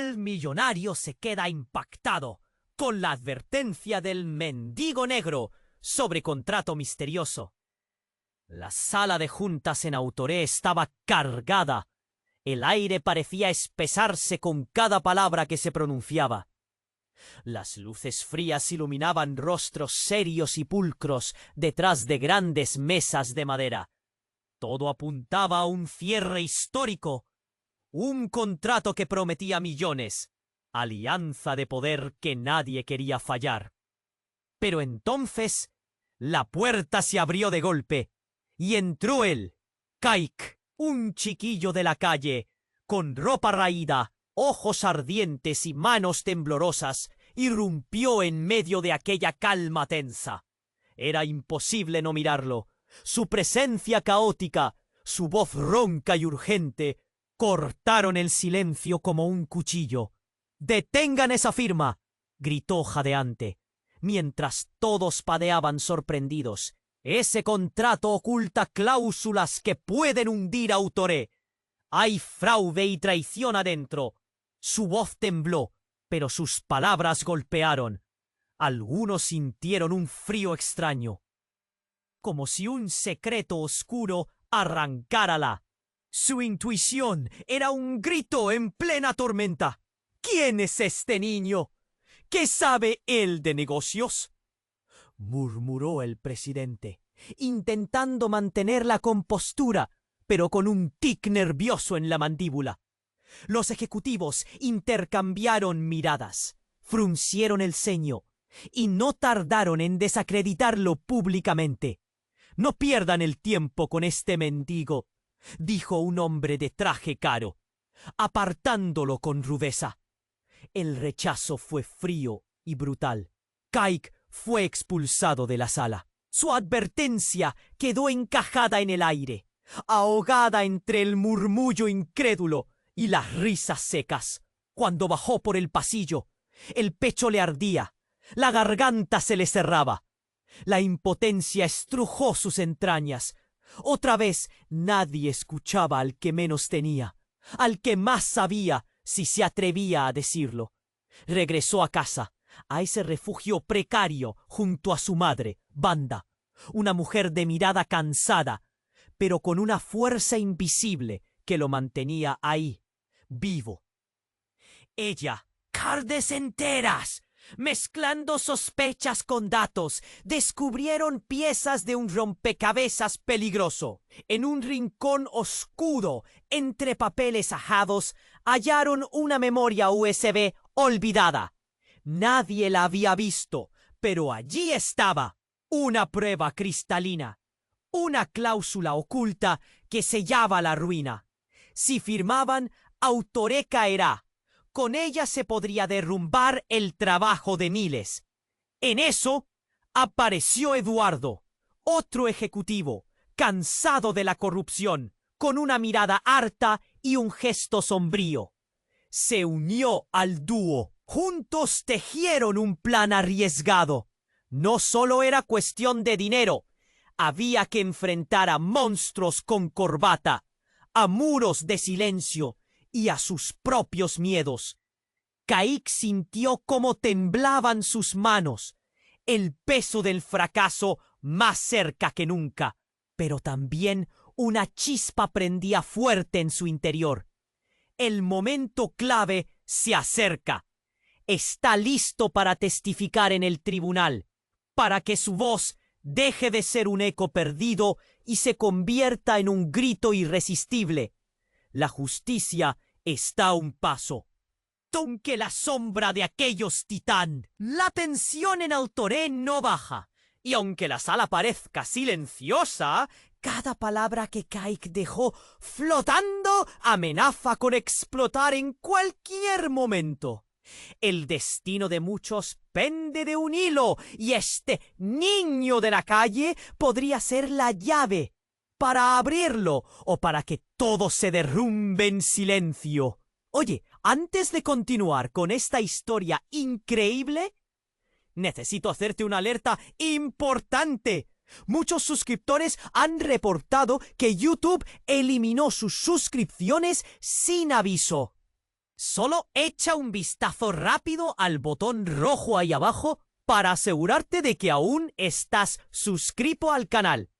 El millonario se queda impactado con la advertencia del mendigo negro sobre contrato misterioso. La sala de juntas en Autoré estaba cargada. El aire parecía espesarse con cada palabra que se pronunciaba. Las luces frías iluminaban rostros serios y pulcros detrás de grandes mesas de madera. Todo apuntaba a un cierre histórico, un contrato que prometía millones, alianza de poder que nadie quería fallar. Pero entonces la puerta se abrió de golpe y entró él, Kaik, un chiquillo de la calle, con ropa raída, ojos ardientes y manos temblorosas, irrumpió en medio de aquella calma tensa. Era imposible no mirarlo. Su presencia caótica, su voz ronca y urgente, cortaron el silencio como un cuchillo. «¡Detengan esa firma!», gritó jadeante, mientras todos padeaban sorprendidos. «Ese contrato oculta cláusulas que pueden hundir a Autoré. Hay fraude y traición adentro». Su voz tembló, pero sus palabras golpearon. Algunos sintieron un frío extraño, como si un secreto oscuro arrancárala. Su intuición era un grito en plena tormenta. «¿Quién es este niño? ¿Qué sabe él de negocios?», murmuró el presidente, intentando mantener la compostura, pero con un tic nervioso en la mandíbula. Los ejecutivos intercambiaron miradas, fruncieron el ceño y no tardaron en desacreditarlo públicamente. «No pierdan el tiempo con este mendigo», dijo un hombre de traje caro, apartándolo con rudeza. El rechazo fue frío y brutal. Kaik fue expulsado de la sala. Su advertencia quedó encajada en el aire, ahogada entre el murmullo incrédulo y las risas secas. Cuando bajó por el pasillo, el pecho le ardía, la garganta se le cerraba. La impotencia estrujó sus entrañas. Otra vez nadie escuchaba al que menos tenía, al que más sabía, si se atrevía a decirlo. Regresó a casa, a ese refugio precario junto a su madre, Banda, una mujer de mirada cansada, pero con una fuerza invisible que lo mantenía ahí, vivo. Ella, tardes enteras, mezclando sospechas con datos, descubrieron piezas de un rompecabezas peligroso. En un rincón oscuro, entre papeles ajados, hallaron una memoria USB olvidada. Nadie la había visto, pero allí estaba, una prueba cristalina, una cláusula oculta que sellaba la ruina. Si firmaban, Autoré caerá. Con ella se podría derrumbar el trabajo de miles. En eso apareció Eduardo, otro ejecutivo, cansado de la corrupción, con una mirada harta y un gesto sombrío. Se unió al dúo. Juntos tejieron un plan arriesgado. No solo era cuestión de dinero. Había que enfrentar a monstruos con corbata, a muros de silencio y a sus propios miedos. Kaik sintió cómo temblaban sus manos, el peso del fracaso más cerca que nunca, pero también una chispa prendía fuerte en su interior. El momento clave se acerca. Está listo para testificar en el tribunal, para que su voz deje de ser un eco perdido y se convierta en un grito irresistible. La justicia está a un paso. Aunque la sombra de aquellos titán, la tensión en Autoré no baja. Y aunque la sala parezca silenciosa, cada palabra que Kaik dejó flotando amenaza con explotar en cualquier momento. El destino de muchos pende de un hilo, y este niño de la calle podría ser la llave para abrirlo o para que todo se derrumbe en silencio. Oye, antes de continuar con esta historia increíble, necesito hacerte una alerta importante. Muchos suscriptores han reportado que YouTube eliminó sus suscripciones sin aviso. Solo echa un vistazo rápido al botón rojo ahí abajo para asegurarte de que aún estás suscrito al canal.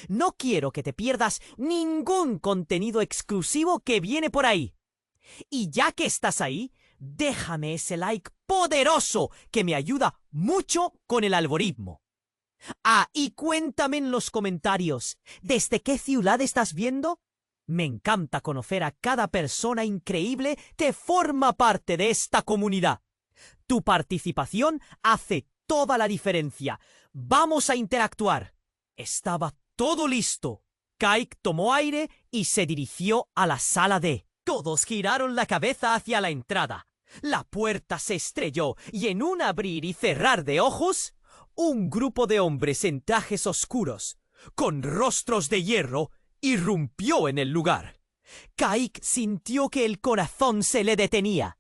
No quiero que te pierdas ningún contenido exclusivo que viene por ahí. Y ya que estás ahí, déjame ese like poderoso que me ayuda mucho con el algoritmo. Ah, y cuéntame en los comentarios, ¿desde qué ciudad estás viendo? Me encanta conocer a cada persona increíble que forma parte de esta comunidad. Tu participación hace toda la diferencia. Vamos a interactuar. Estaba todo listo. Kaik tomó aire y se dirigió a la sala D. Todos giraron la cabeza hacia la entrada. La puerta se estrelló y en un abrir y cerrar de ojos, un grupo de hombres en trajes oscuros, con rostros de hierro, irrumpió en el lugar. Kaik sintió que el corazón se le detenía.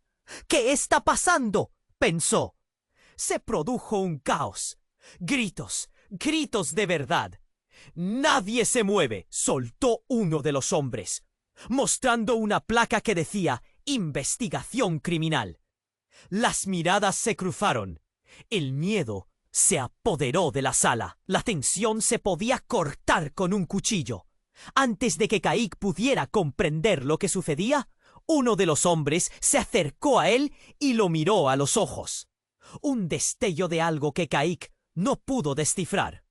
¿Qué está pasando?, pensó. Se produjo un caos. Gritos, gritos de verdad. Nadie se mueve, soltó uno de los hombres, mostrando una placa que decía investigación criminal. Las miradas se cruzaron. El miedo se apoderó de la sala. La tensión se podía cortar con un cuchillo. Antes de que Kaik pudiera comprender lo que sucedía, uno de los hombres se acercó a él y lo miró a los ojos. Un destello de algo que Kaik no pudo descifrar.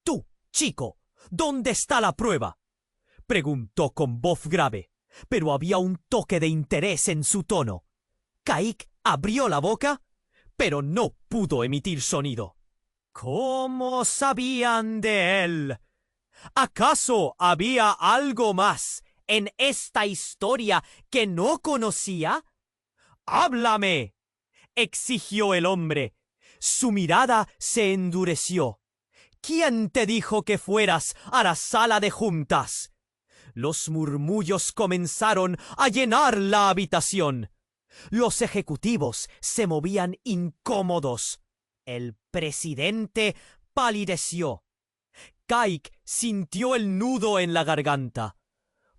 «Tú, chico, ¿dónde está la prueba?», preguntó con voz grave, pero había un toque de interés en su tono. Kaik abrió la boca, pero no pudo emitir sonido. ¿Cómo sabían de él? ¿Acaso había algo más en esta historia que no conocía? ¡Háblame!, exigió el hombre. Su mirada se endureció. ¿Quién te dijo que fueras a la sala de juntas? Los murmullos comenzaron a llenar la habitación. Los ejecutivos se movían incómodos. El presidente palideció. Kaik sintió el nudo en la garganta.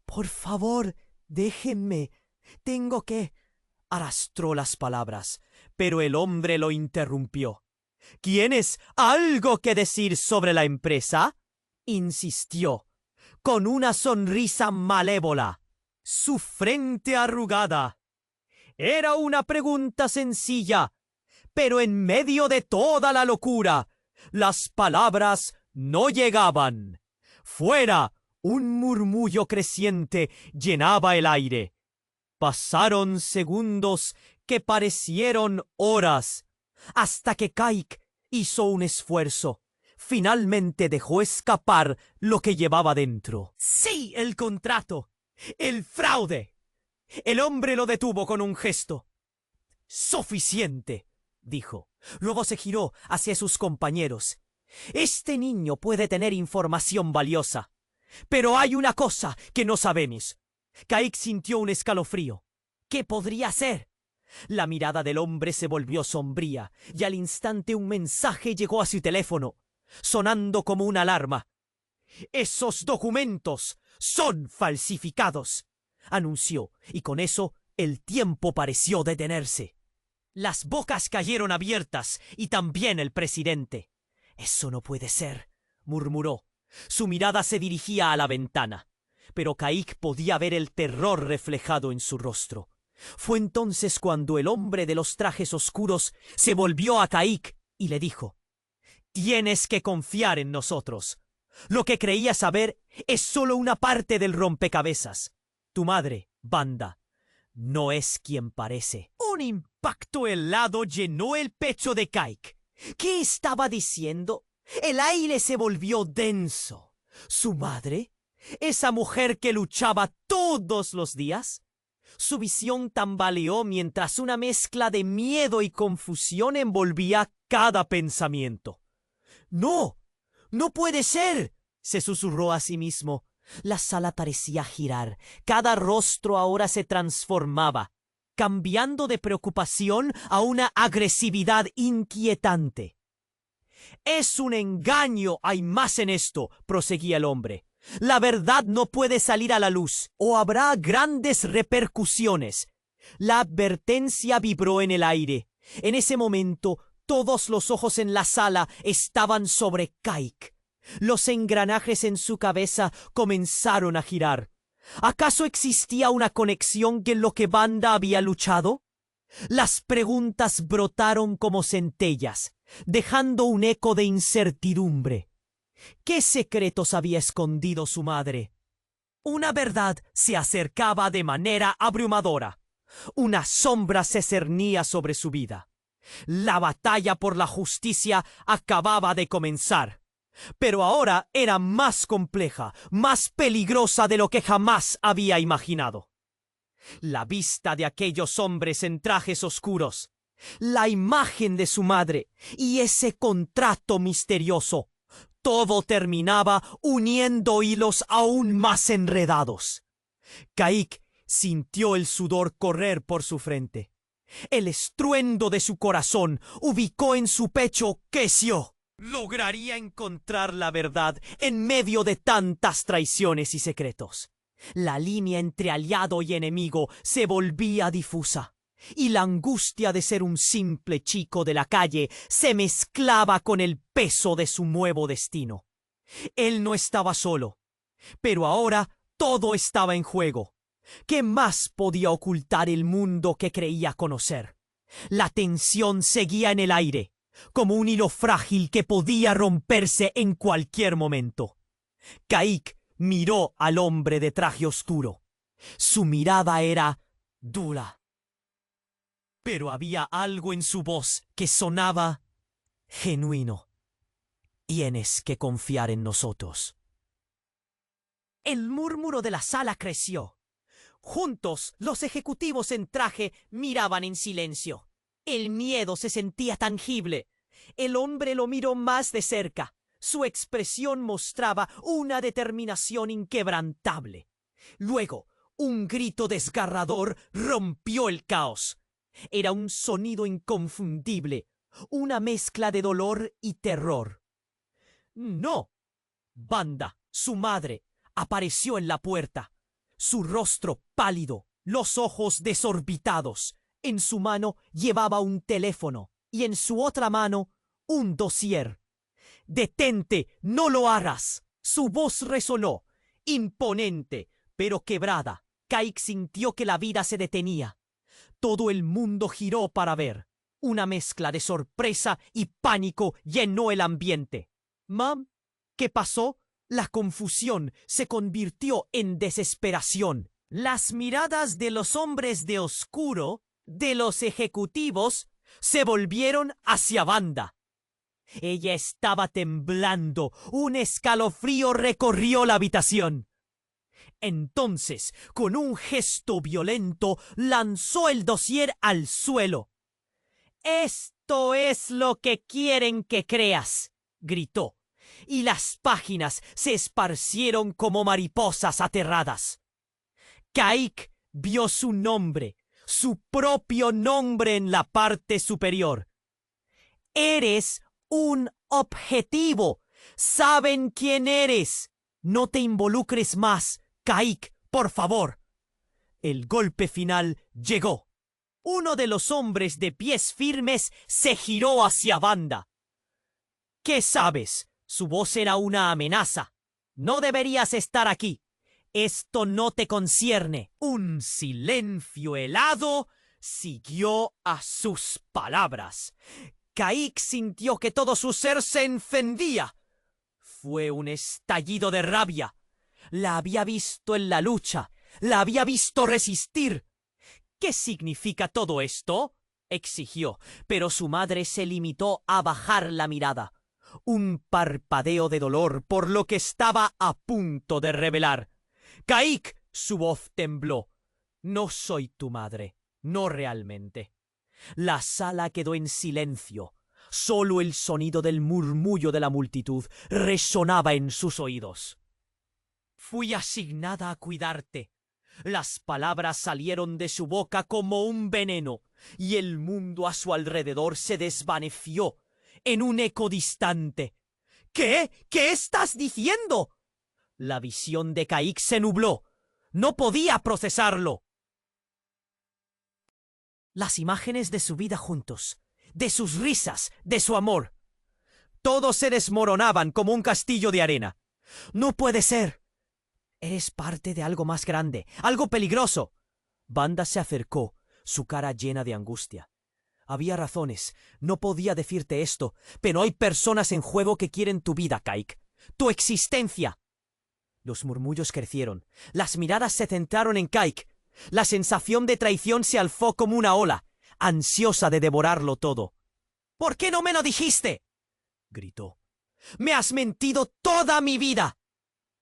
«Por favor, déjenme. Tengo que...» Arrastró las palabras, pero el hombre lo interrumpió. «¿Tienes algo que decir sobre la empresa?», insistió, con una sonrisa malévola. Su frente arrugada. Era una pregunta sencilla, pero en medio de toda la locura, las palabras no llegaban. Fuera, un murmullo creciente llenaba el aire. Pasaron segundos que parecieron horas, hasta que Kaik hizo un esfuerzo. Finalmente dejó escapar lo que llevaba dentro. ¡Sí, el contrato! ¡El fraude! El hombre lo detuvo con un gesto. «Suficiente», dijo. Luego se giró hacia sus compañeros. «Este niño puede tener información valiosa, pero hay una cosa que no sabemos». Kaik sintió un escalofrío. ¿Qué podría ser? La mirada del hombre se volvió sombría y al instante un mensaje llegó a su teléfono, sonando como una alarma. «Esos documentos son falsificados», anunció, y con eso el tiempo pareció detenerse. Las bocas cayeron abiertas y también el presidente. «Eso no puede ser», murmuró. Su mirada se dirigía a la ventana, pero Kaik podía ver el terror reflejado en su rostro. Fue entonces cuando el hombre de los trajes oscuros se volvió a Kaik y le dijo: «Tienes que confiar en nosotros. Lo que creías saber es solo una parte del rompecabezas. Tu madre, Banda, no es quien parece». Un impacto helado llenó el pecho de Kaik. ¿Qué estaba diciendo? El aire se volvió denso. ¿Su madre? ¿Esa mujer que luchaba todos los días? Su visión tambaleó mientras una mezcla de miedo y confusión envolvía cada pensamiento. «¡No! ¡No puede ser!», se susurró a sí mismo. La sala parecía girar. Cada rostro ahora se transformaba, cambiando de preocupación a una agresividad inquietante. «Es un engaño, hay más en esto», proseguía el hombre. «La verdad no puede salir a la luz, o habrá grandes repercusiones. La advertencia vibró en el aire. En ese momento, todos los ojos en la sala estaban sobre Kaik. Los engranajes en su cabeza comenzaron a girar. ¿Acaso existía una conexión en lo que Wanda había luchado? Las preguntas brotaron como centellas, dejando un eco de incertidumbre. ¿Qué secretos había escondido su madre? Una verdad se acercaba de manera abrumadora. Una sombra se cernía sobre su vida. La batalla por la justicia acababa de comenzar. Pero ahora era más compleja, más peligrosa de lo que jamás había imaginado. La vista de aquellos hombres en trajes oscuros, la imagen de su madre y ese contrato misterioso, todo terminaba uniendo hilos aún más enredados. Kaik sintió el sudor correr por su frente. El estruendo de su corazón ubicó en su pecho que lograría encontrar la verdad en medio de tantas traiciones y secretos. La línea entre aliado y enemigo se volvía difusa, y la angustia de ser un simple chico de la calle se mezclaba con el peso de su nuevo destino. Él no estaba solo, pero ahora todo estaba en juego. ¿Qué más podía ocultar el mundo que creía conocer? La tensión seguía en el aire, como un hilo frágil que podía romperse en cualquier momento. Kaik miró al hombre de traje oscuro. Su mirada era dura, pero había algo en su voz que sonaba genuino. Tienes que confiar en nosotros. El murmuro de la sala creció. Juntos, los ejecutivos en traje miraban en silencio. El miedo se sentía tangible. El hombre lo miró más de cerca. Su expresión mostraba una determinación inquebrantable. Luego, un grito desgarrador rompió el caos. Era un sonido inconfundible, una mezcla de dolor y terror. ¡No! Wanda, su madre, apareció en la puerta. Su rostro pálido, los ojos desorbitados. En su mano llevaba un teléfono y en su otra mano un dossier. «¡Detente! ¡No lo hagas!». Su voz resonó, imponente, pero quebrada. Kaik sintió que la vida se detenía. Todo el mundo giró para ver. Una mezcla de sorpresa y pánico llenó el ambiente. «Mam, ¿qué pasó?». La confusión se convirtió en desesperación. Las miradas de los hombres de oscuro, de los ejecutivos, se volvieron hacia Wanda. Ella estaba temblando. Un escalofrío recorrió la habitación. Entonces, con un gesto violento, lanzó el dossier al suelo. «Esto es lo que quieren que creas», gritó, y las páginas se esparcieron como mariposas aterradas. Kaik vio su nombre, su propio nombre en la parte superior. «Eres un objetivo. Saben quién eres. No te involucres más, Kaik, por favor». El golpe final llegó. Uno de los hombres de pies firmes se giró hacia Wanda. «¿Qué sabes?». Su voz era una amenaza. «No deberías estar aquí. Esto no te concierne». Un silencio helado siguió a sus palabras. Kaik sintió que todo su ser se encendía. Fue un estallido de rabia. La había visto en la lucha. La había visto resistir. «¿Qué significa todo esto?», exigió, pero su madre se limitó a bajar la mirada. Un parpadeo de dolor por lo que estaba a punto de revelar. «Kaik», su voz tembló. «No soy tu madre, no realmente». La sala quedó en silencio. Solo el sonido del murmullo de la multitud resonaba en sus oídos. «Fui asignada a cuidarte». Las palabras salieron de su boca como un veneno, y el mundo a su alrededor se desvaneció en un eco distante. «¿Qué? ¿Qué estás diciendo?». La visión de Kaik se nubló. No podía procesarlo. Las imágenes de su vida juntos, de sus risas, de su amor. Todos se desmoronaban como un castillo de arena. ¡No puede ser! Eres parte de algo más grande, algo peligroso. Wanda se acercó, su cara llena de angustia. Había razones, no podía decirte esto, pero hay personas en juego que quieren tu vida, Kaik. ¡Tu existencia! Los murmullos crecieron, las miradas se centraron en Kaik. La sensación de traición se alzó como una ola, ansiosa de devorarlo todo. ¿Por qué no me lo dijiste?, gritó. ¡Me has mentido toda mi vida!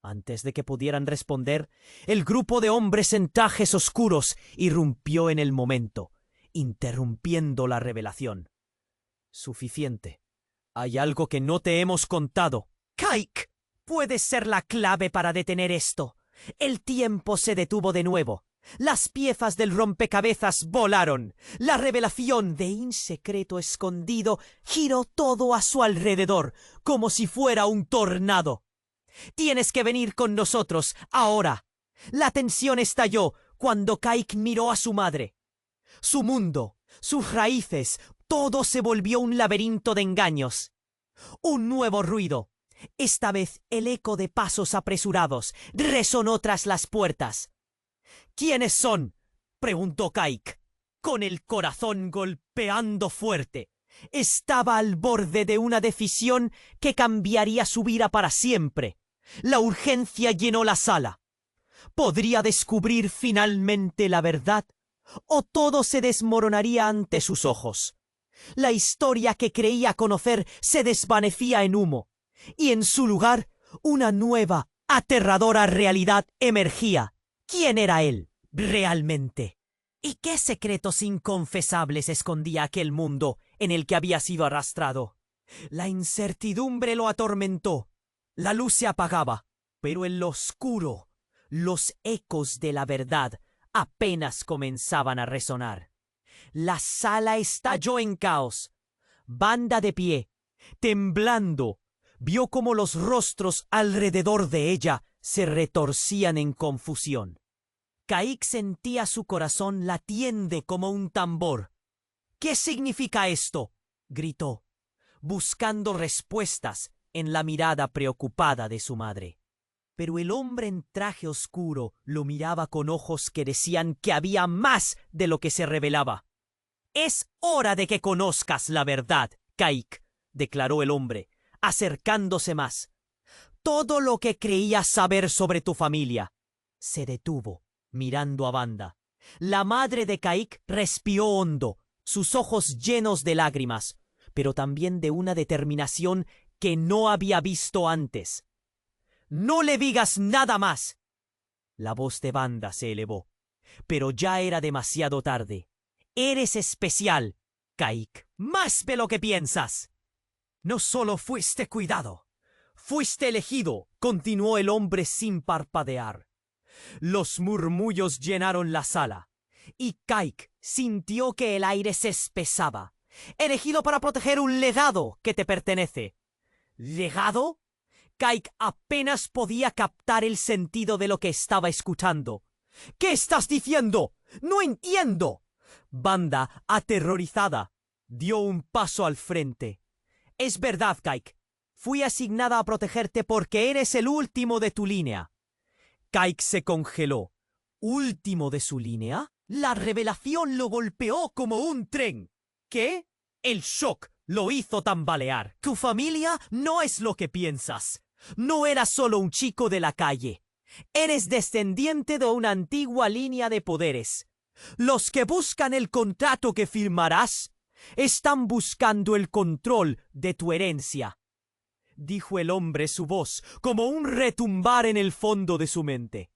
Antes de que pudieran responder, el grupo de hombres en trajes oscuros irrumpió en el momento, interrumpiendo la revelación. Suficiente. Hay algo que no te hemos contado. Kaik, puedes ser la clave para detener esto. El tiempo se detuvo de nuevo. Las piezas del rompecabezas volaron. La revelación de un secreto escondido giró todo a su alrededor, como si fuera un tornado. Tienes que venir con nosotros, ahora. La tensión estalló cuando Kaik miró a su madre. Su mundo, sus raíces, todo se volvió un laberinto de engaños. Un nuevo ruido. Esta vez el eco de pasos apresurados resonó tras las puertas. ¿Quiénes son?, preguntó Kaik, con el corazón golpeando fuerte. Estaba al borde de una decisión que cambiaría su vida para siempre. La urgencia llenó la sala. ¿Podría descubrir finalmente la verdad? ¿O todo se desmoronaría ante sus ojos? La historia que creía conocer se desvanecía en humo, y en su lugar una nueva, aterradora realidad emergía. ¿Quién era él, realmente? ¿Y qué secretos inconfesables escondía aquel mundo en el que había sido arrastrado? La incertidumbre lo atormentó. La luz se apagaba, pero en lo oscuro, los ecos de la verdad apenas comenzaban a resonar. La sala estalló en caos. Wanda, de pie, temblando, vio cómo los rostros alrededor de ella se retorcían en confusión. Kaik sentía su corazón latiendo como un tambor. ¿Qué significa esto?, gritó, buscando respuestas en la mirada preocupada de su madre. Pero el hombre en traje oscuro lo miraba con ojos que decían que había más de lo que se revelaba. «Es hora de que conozcas la verdad, Kaik», declaró el hombre, acercándose más. «Todo lo que creías saber sobre tu familia». Se detuvo, mirando a Wanda. La madre de Kaik respiró hondo, sus ojos llenos de lágrimas, pero también de una determinación que no había visto antes. «No le digas nada más». La voz de Wanda se elevó, pero ya era demasiado tarde. «Eres especial, Kaik, más de lo que piensas. No solo fuiste cuidado, fuiste elegido», continuó el hombre sin parpadear. Los murmullos llenaron la sala, y Kaik sintió que el aire se espesaba. «Elegido para proteger un legado que te pertenece». ¿Legado? Kaik apenas podía captar el sentido de lo que estaba escuchando. «¿Qué estás diciendo? ¡No entiendo!». Wanda, aterrorizada, dio un paso al frente. «Es verdad, Kaik. Fui asignada a protegerte porque eres el último de tu línea». Kaik se congeló. ¿Último de su línea? La revelación lo golpeó como un tren. ¿Qué? El shock lo hizo tambalear. Tu familia no es lo que piensas. No eras solo un chico de la calle. Eres descendiente de una antigua línea de poderes. Los que buscan el contrato que firmarás están buscando el control de tu herencia», dijo el hombre, su voz como un retumbar en el fondo de su mente.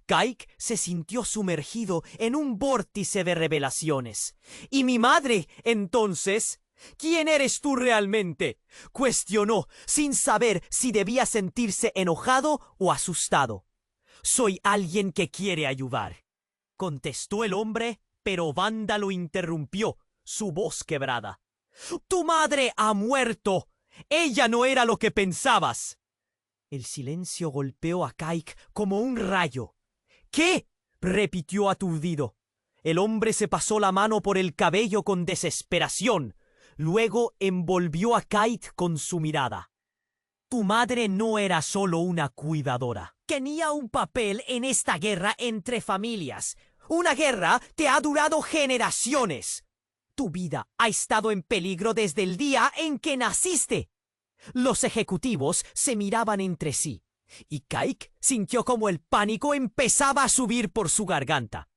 Kaik se sintió sumergido en un vórtice de revelaciones. «¿Y mi madre, entonces? ¿Quién eres tú realmente?», cuestionó, sin saber si debía sentirse enojado o asustado. «Soy alguien que quiere ayudar», contestó el hombre, pero Wanda lo interrumpió, su voz quebrada. «Tu madre ha muerto. Ella no era lo que pensabas». El silencio golpeó a Kaik como un rayo. «¿Qué?», repitió aturdido. El hombre se pasó la mano por el cabello con desesperación. Luego envolvió a Kite con su mirada. Tu madre no era solo una cuidadora. Tenía un papel en esta guerra entre familias. Una guerra que ha durado generaciones. Tu vida ha estado en peligro desde el día en que naciste. Los ejecutivos se miraban entre sí, y Kite sintió como el pánico empezaba a subir por su garganta.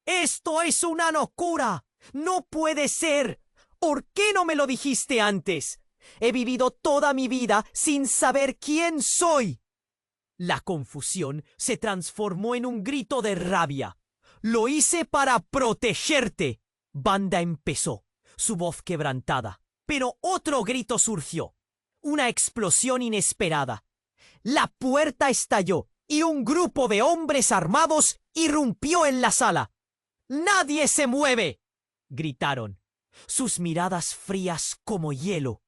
¡Esto es una locura! ¡No puede ser! ¿Por qué no me lo dijiste antes? He vivido toda mi vida sin saber quién soy. La confusión se transformó en un grito de rabia. Lo hice para protegerte. Wanda empezó, su voz quebrantada. Pero otro grito surgió. Una explosión inesperada. La puerta estalló y un grupo de hombres armados irrumpió en la sala. ¡Nadie se mueve!, gritaron, sus miradas frías como hielo.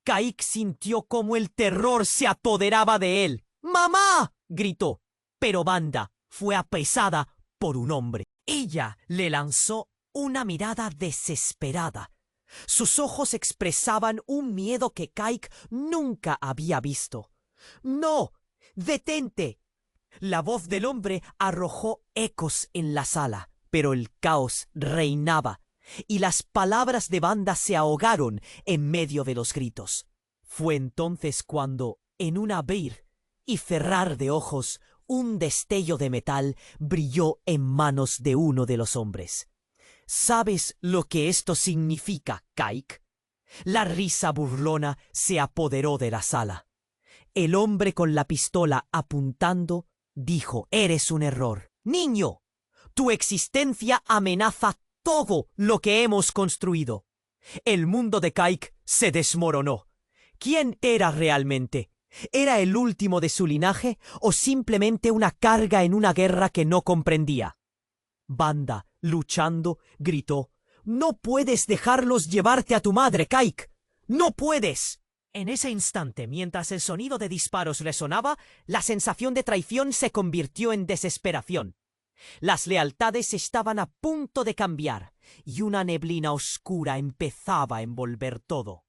Kite sintió como el terror se apoderaba de él. ¡Mamá!, gritó, pero Wanda fue apresada por un hombre. Ella le lanzó una mirada desesperada. Sus ojos expresaban un miedo que Kite nunca había visto. ¡No! ¡Detente! La voz del hombre arrojó ecos en la sala, pero el caos reinaba, y las palabras de Wanda se ahogaron en medio de los gritos. Fue entonces cuando, en un abrir y cerrar de ojos, un destello de metal brilló en manos de uno de los hombres. ¿Sabes lo que esto significa, Kite? La risa burlona se apoderó de la sala. El hombre con la pistola apuntando dijo: «Eres un error. Niño, tu existencia amenaza todo lo que hemos construido». El mundo de Kite se desmoronó. ¿Quién era realmente? ¿Era el último de su linaje o simplemente una carga en una guerra que no comprendía? Wanda, luchando, gritó: «No puedes dejarlos llevarte a tu madre, Kite. ¡No puedes!». En ese instante, mientras el sonido de disparos resonaba, la sensación de traición se convirtió en desesperación. Las lealtades estaban a punto de cambiar, y una neblina oscura empezaba a envolver todo.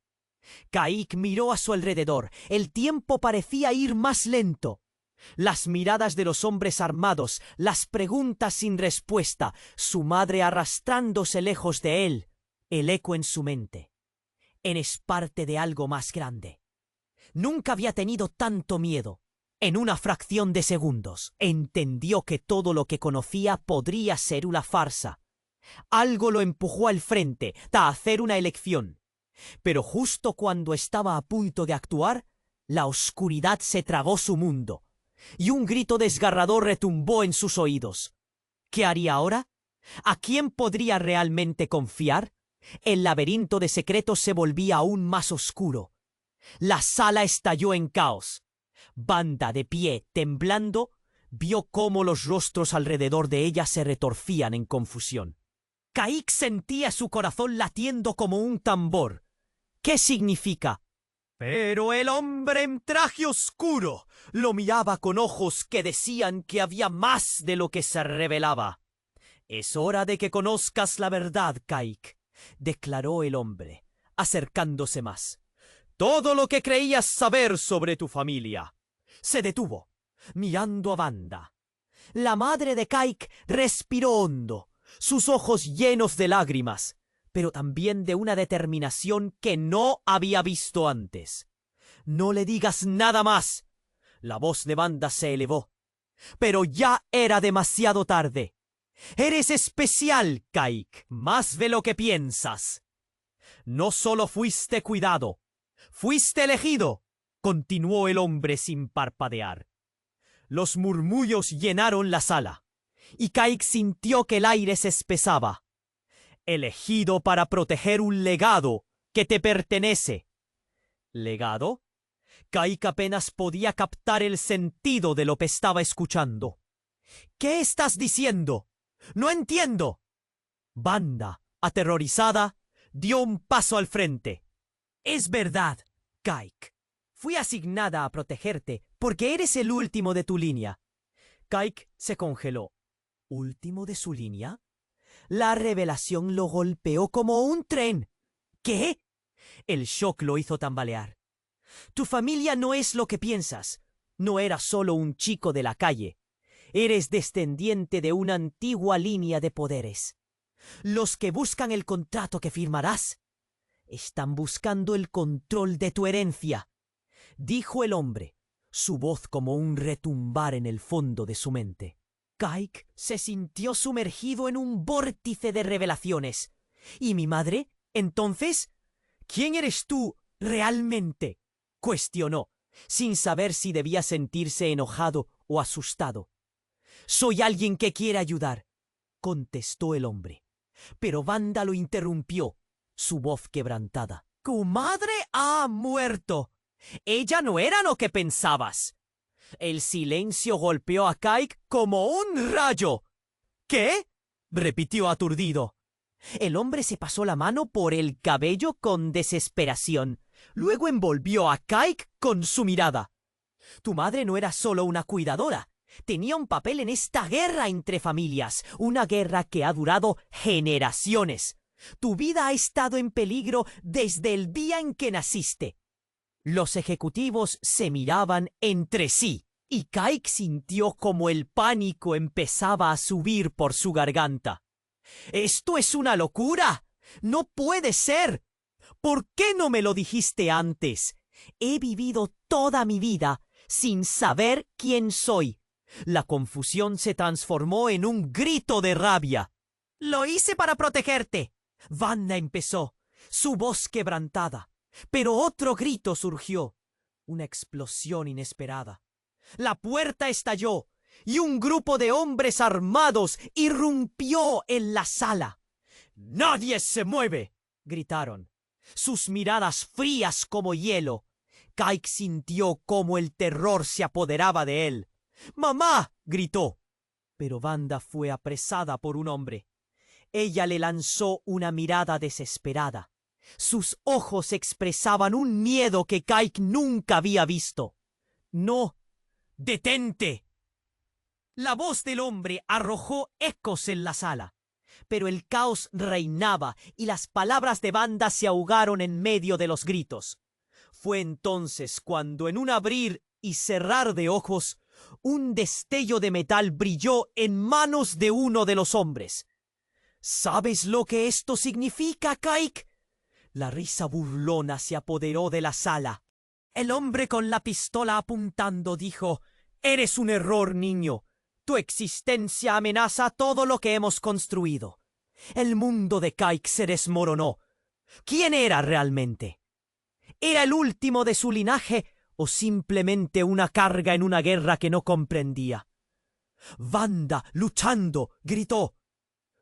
Kite miró a su alrededor. El tiempo parecía ir más lento. Las miradas de los hombres armados, las preguntas sin respuesta, su madre arrastrándose lejos de él, el eco en su mente. Eres parte de algo más grande. Nunca había tenido tanto miedo. En una fracción de segundos, entendió que todo lo que conocía podría ser una farsa. Algo lo empujó al frente, a hacer una elección. Pero justo cuando estaba a punto de actuar, la oscuridad se tragó su mundo, y un grito desgarrador retumbó en sus oídos. ¿Qué haría ahora? ¿A quién podría realmente confiar? El laberinto de secretos se volvía aún más oscuro. La sala estalló en caos. Wanda, de pie, temblando, vio cómo los rostros alrededor de ella se retorcían en confusión. Kite sentía su corazón latiendo como un tambor. ¿Qué significa? Pero el hombre en traje oscuro lo miraba con ojos que decían que había más de lo que se revelaba. «Es hora de que conozcas la verdad, Kite», declaró el hombre, acercándose más. «Todo lo que creías saber sobre tu familia». Se detuvo, mirando a Wanda. La madre de Kite respiró hondo, sus ojos llenos de lágrimas, pero también de una determinación que no había visto antes. «No le digas nada más». La voz de Wanda se elevó. Pero ya era demasiado tarde. «Eres especial, Kite, más de lo que piensas. No solo fuiste cuidado, fuiste elegido», continuó el hombre sin parpadear. Los murmullos llenaron la sala, y Kite sintió que el aire se espesaba. «Elegido para proteger un legado que te pertenece». ¿Legado? Kite apenas podía captar el sentido de lo que estaba escuchando. «¿Qué estás diciendo? ¡No entiendo!». Wanda, aterrorizada, dio un paso al frente. «Es verdad, Kite. Fui asignada a protegerte porque eres el último de tu línea». Kite se congeló. ¿Último de su línea? La revelación lo golpeó como un tren. ¿Qué? El shock lo hizo tambalear. Tu familia no es lo que piensas. No eras solo un chico de la calle. Eres descendiente de una antigua línea de poderes. Los que buscan el contrato que firmarás están buscando el control de tu herencia, dijo el hombre, su voz como un retumbar en el fondo de su mente. Kaik se sintió sumergido en un vórtice de revelaciones. ¿Y mi madre? Entonces, ¿quién eres tú realmente?, cuestionó, sin saber si debía sentirse enojado o asustado. Soy alguien que quiere ayudar, contestó el hombre. Pero Wanda lo interrumpió, su voz quebrantada. ¡Tu madre ha muerto! Ella no era lo que pensabas. El silencio golpeó a Kaik como un rayo. ¿Qué? Repitió aturdido. El hombre se pasó la mano por el cabello con desesperación. Luego envolvió a Kaik con su mirada. Tu madre no era solo una cuidadora. Tenía un papel en esta guerra entre familias, una guerra que ha durado generaciones. Tu vida ha estado en peligro desde el día en que naciste. Los ejecutivos se miraban entre sí, y Kaik sintió como el pánico empezaba a subir por su garganta. ¡Esto es una locura! ¡No puede ser! ¿Por qué no me lo dijiste antes? He vivido toda mi vida sin saber quién soy. La confusión se transformó en un grito de rabia. «Lo hice para protegerte», Wanda empezó, su voz quebrantada. Pero otro grito surgió, una explosión inesperada. La puerta estalló y un grupo de hombres armados irrumpió en la sala. «¡Nadie se mueve!», gritaron, sus miradas frías como hielo. Kaik sintió cómo el terror se apoderaba de él. «¡Mamá!», gritó. Pero Wanda fue apresada por un hombre. Ella le lanzó una mirada desesperada. Sus ojos expresaban un miedo que Kaik nunca había visto. «¡No! ¡Detente!». La voz del hombre arrojó ecos en la sala. Pero el caos reinaba y las palabras de Wanda se ahogaron en medio de los gritos. Fue entonces cuando, en un abrir y cerrar de ojos, un destello de metal brilló en manos de uno de los hombres. «¿Sabes lo que esto significa, Kaik?». La risa burlona se apoderó de la sala. El hombre con la pistola apuntando dijo: «Eres un error, niño. Tu existencia amenaza todo lo que hemos construido». El mundo de Kaik se desmoronó. ¿Quién era realmente? ¿Era el último de su linaje o simplemente una carga en una guerra que no comprendía? Wanda, luchando, gritó: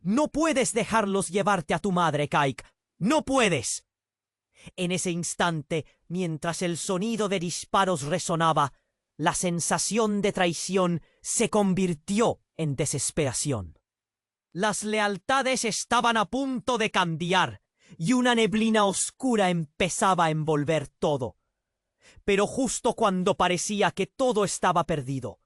«No puedes dejarlos llevarte a tu madre, Kaik. ¡No puedes!». En ese instante, mientras el sonido de disparos resonaba, la sensación de traición se convirtió en desesperación. Las lealtades estaban a punto de cambiar y una neblina oscura empezaba a envolver todo. Pero justo cuando parecía que todo estaba perdido,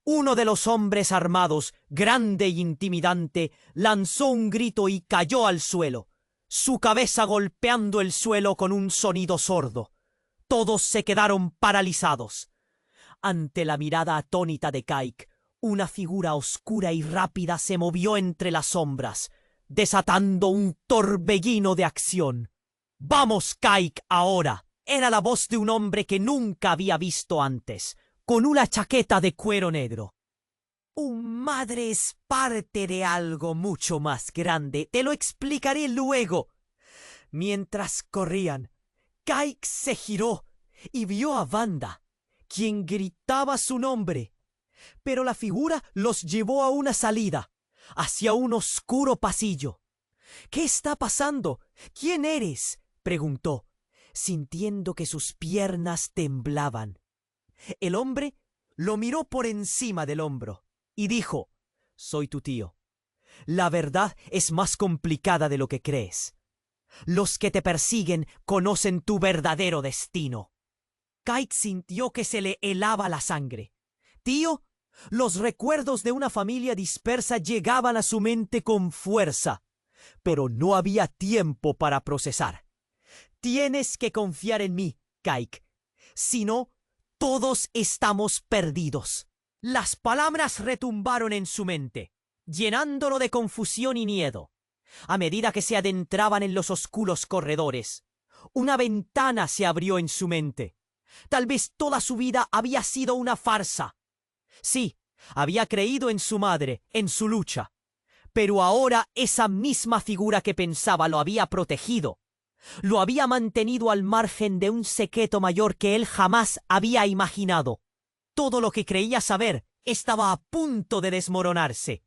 uno de los hombres armados, grande y intimidante, lanzó un grito y cayó al suelo, su cabeza golpeando el suelo con un sonido sordo. Todos se quedaron paralizados. Ante la mirada atónita de Kaik, una figura oscura y rápida se movió entre las sombras, desatando un torbellino de acción. «¡Vamos, Kaik, ahora!». Era la voz de un hombre que nunca había visto antes, con una chaqueta de cuero negro. «Madre es parte de algo mucho más grande. Te lo explicaré luego». Mientras corrían, Kaik se giró y vio a Wanda, quien gritaba su nombre. Pero la figura los llevó a una salida, hacia un oscuro pasillo. «¿Qué está pasando? ¿Quién eres?», preguntó, sintiendo que sus piernas temblaban. El hombre lo miró por encima del hombro y dijo: «Soy tu tío. La verdad es más complicada de lo que crees. Los que te persiguen conocen tu verdadero destino». Kaik sintió que se le helaba la sangre. «Tío, Los recuerdos de una familia dispersa llegaban a su mente con fuerza, pero no había tiempo para procesar. Tienes que confiar en mí, Kaik. Si no, todos estamos perdidos. Las palabras retumbaron en su mente, llenándolo de confusión y miedo. A medida que se adentraban en los oscuros corredores, una ventana se abrió en su mente. Tal vez toda su vida había sido una farsa. Sí, había creído en su madre, en su lucha. Pero ahora esa misma figura que pensaba lo había protegido. Lo había mantenido al margen de un secreto mayor que él jamás había imaginado. Todo lo que creía saber estaba a punto de desmoronarse.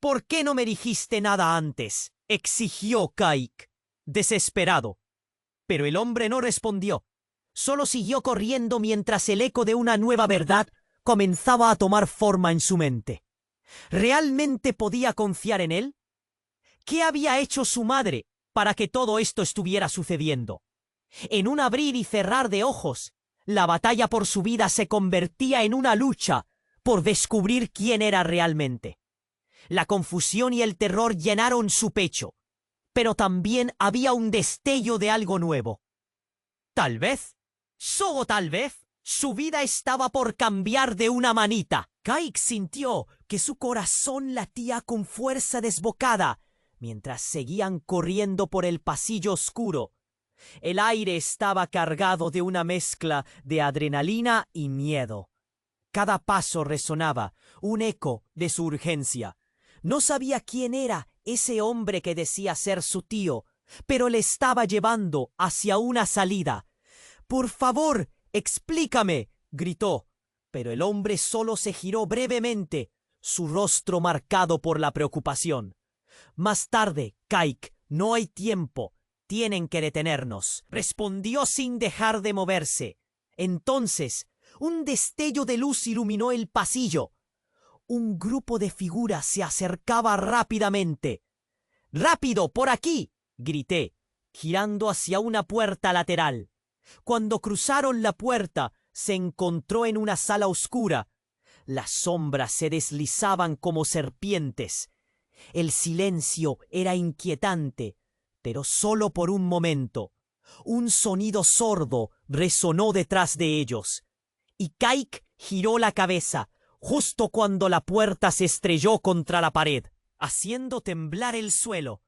¿Por qué no me dijiste nada antes?, exigió Kaik, desesperado. Pero el hombre no respondió. Solo siguió corriendo mientras el eco de una nueva verdad comenzaba a tomar forma en su mente. ¿Realmente podía confiar en él? ¿Qué había hecho su madre para que todo esto estuviera sucediendo? En un abrir y cerrar de ojos, la batalla por su vida se convertía en una lucha por descubrir quién era realmente. La confusión y el terror llenaron su pecho, pero también había un destello de algo nuevo. Tal vez, solo tal vez, su vida estaba por cambiar de una manita. Kaik sintió que su corazón latía con fuerza desbocada mientras seguían corriendo por el pasillo oscuro. El aire estaba cargado de una mezcla de adrenalina y miedo. Cada paso resonaba, un eco de su urgencia. No sabía quién era ese hombre que decía ser su tío, pero le estaba llevando hacia una salida. «Por favor, explícame», gritó, pero el hombre solo se giró brevemente, su rostro marcado por la preocupación. «Más tarde, Kaik, no hay tiempo. Tienen que detenernos», respondió sin dejar de moverse. Entonces, un destello de luz iluminó el pasillo. Un grupo de figuras se acercaba rápidamente. «¡Rápido, por aquí!», grité, girando hacia una puerta lateral. Cuando cruzaron la puerta, se encontró en una sala oscura. Las sombras se deslizaban como serpientes. El silencio era inquietante, pero solo por un momento. Un sonido sordo resonó detrás de ellos, y Kaik giró la cabeza justo cuando la puerta se estrelló contra la pared, haciendo temblar el suelo.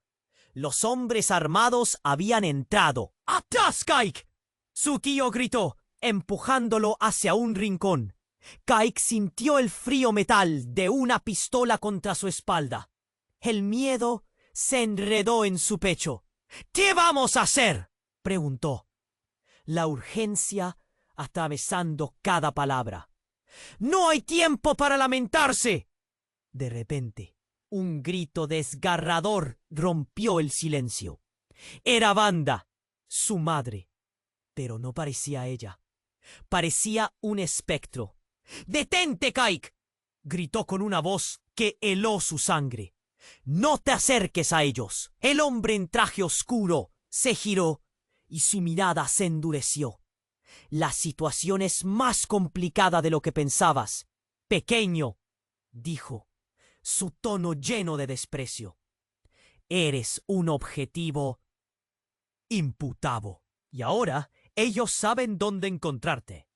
Los hombres armados habían entrado. «¡Atrás, Kaik!», Tsukio gritó, empujándolo hacia un rincón. Kaik sintió el frío metal de una pistola contra su espalda. El miedo se enredó en su pecho. «¿Qué vamos a hacer?», preguntó, la urgencia atravesando cada palabra. «¡No hay tiempo para lamentarse!». De repente, un grito desgarrador rompió el silencio. Era Wanda, su madre, pero no parecía ella. Parecía un espectro. «¡Detente, Kaik!», gritó con una voz que heló su sangre. «No te acerques a ellos». El hombre en traje oscuro se giró y su mirada se endureció. «La situación es más complicada de lo que pensabas, pequeño», dijo, su tono lleno de desprecio. «Eres un objetivo imputado. Y ahora ellos saben dónde encontrarte».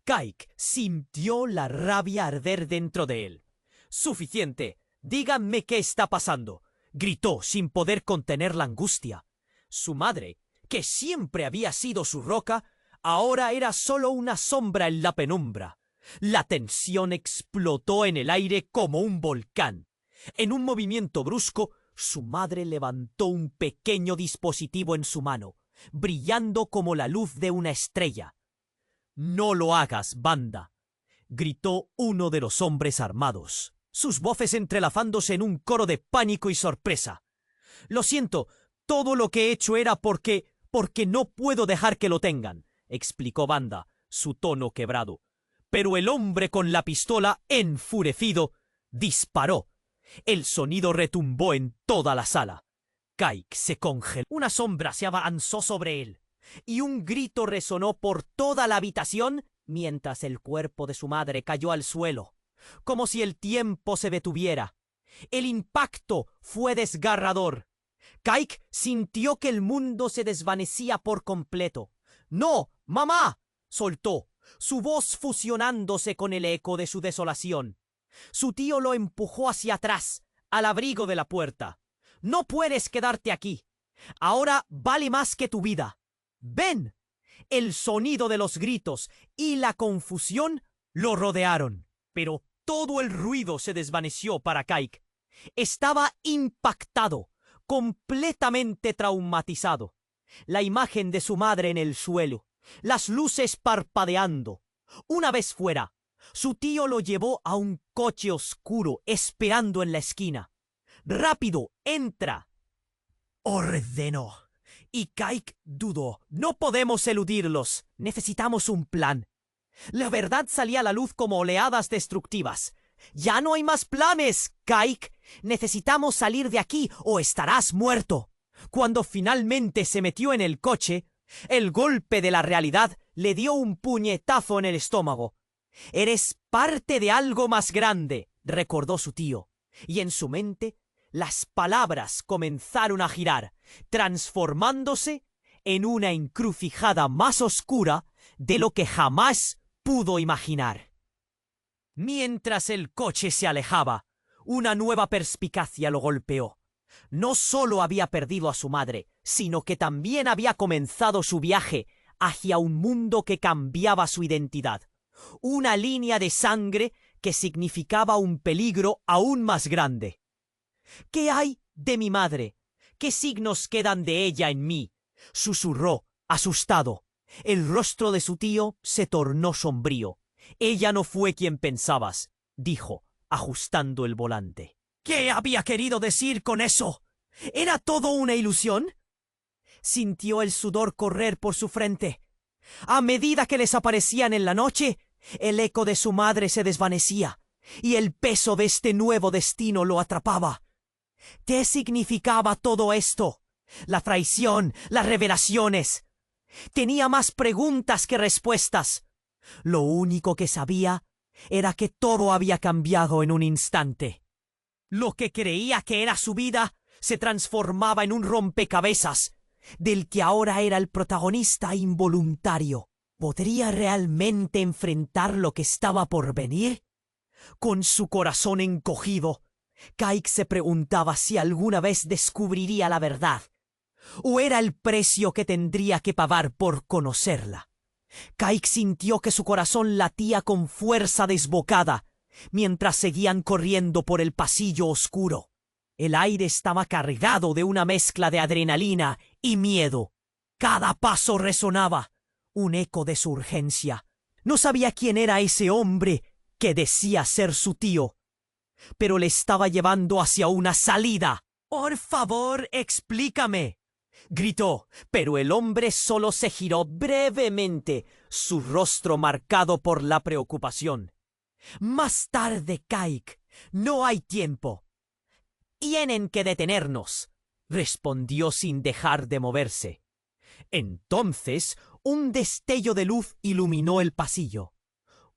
Kaik sintió la rabia arder dentro de él. «Suficiente. Díganme qué está pasando», gritó sin poder contener la angustia. Su madre, que siempre había sido su roca, ahora era solo una sombra en la penumbra. La tensión explotó en el aire como un volcán. En un movimiento brusco, su madre levantó un pequeño dispositivo en su mano, brillando como la luz de una estrella. «No lo hagas, Wanda», gritó uno de los hombres armados, sus voces entrelazándose en un coro de pánico y sorpresa. «Lo siento, todo lo que he hecho era porque no puedo dejar que lo tengan», explicó Wanda, su tono quebrado. Pero el hombre con la pistola, enfurecido, disparó. El sonido retumbó en toda la sala. Kaik se congeló. Una sombra se abalanzó sobre él, y un grito resonó por toda la habitación mientras el cuerpo de su madre cayó al suelo. como si el tiempo se detuviera. El impacto fue desgarrador. Kaik sintió que el mundo se desvanecía por completo. ¡No, mamá!, soltó, su voz fusionándose con el eco de su desolación. Su tío lo empujó hacia atrás, al abrigo de la puerta. «No puedes quedarte aquí. Ahora vale más que tu vida. ¡Ven!». El sonido de los gritos y la confusión lo rodearon, pero todo el ruido se desvaneció para Kaik. Estaba impactado, completamente traumatizado. La imagen de su madre en el suelo, las luces parpadeando. Una vez fuera, su tío lo llevó a un coche oscuro esperando en la esquina. «Rápido, entra», ordenó. Y Kaik dudó. «No podemos eludirlos. Necesitamos un plan». La verdad salía a la luz como oleadas destructivas. «Ya no hay más planes, Kaik. Necesitamos salir de aquí o estarás muerto». Cuando finalmente se metió en el coche, el golpe de la realidad le dio un puñetazo en el estómago. «Eres parte de algo más grande», recordó su tío, y en su mente las palabras comenzaron a girar, transformándose en una encrucijada más oscura de lo que jamás pudo imaginar. Mientras el coche se alejaba, una nueva perspicacia lo golpeó. No solo había perdido a su madre, sino que también había comenzado su viaje hacia un mundo que cambiaba su identidad. Una línea de sangre que significaba un peligro aún más grande. «¿Qué hay de mi madre? ¿Qué signos quedan de ella en mí?», susurró, asustado. El rostro de su tío se tornó sombrío. «Ella no fue quien pensabas», dijo, ajustando el volante. «¿Qué había querido decir con eso? ¿Era todo una ilusión?». Sintió el sudor correr por su frente. A medida que desaparecían en la noche, el eco de su madre se desvanecía, y el peso de este nuevo destino lo atrapaba. ¿Qué significaba todo esto? La traición, las revelaciones. Tenía más preguntas que respuestas. Lo único que sabía era que todo había cambiado en un instante. Lo que creía que era su vida se transformaba en un rompecabezas, del que ahora era el protagonista involuntario. ¿Podría realmente enfrentar lo que estaba por venir? Con su corazón encogido, Kaik se preguntaba si alguna vez descubriría la verdad, o era el precio que tendría que pagar por conocerla. Kaik sintió que su corazón latía con fuerza desbocada, mientras seguían corriendo por el pasillo oscuro. El aire estaba cargado de una mezcla de adrenalina y miedo. Cada paso resonaba, un eco de su urgencia. No sabía quién era ese hombre que decía ser su tío, pero le estaba llevando hacia una salida. «Por favor, explícame», gritó, pero el hombre solo se giró brevemente, su rostro marcado por la preocupación. «Más tarde, Kaik. No hay tiempo». «Tienen que detenernos», respondió sin dejar de moverse. Entonces, un destello de luz iluminó el pasillo.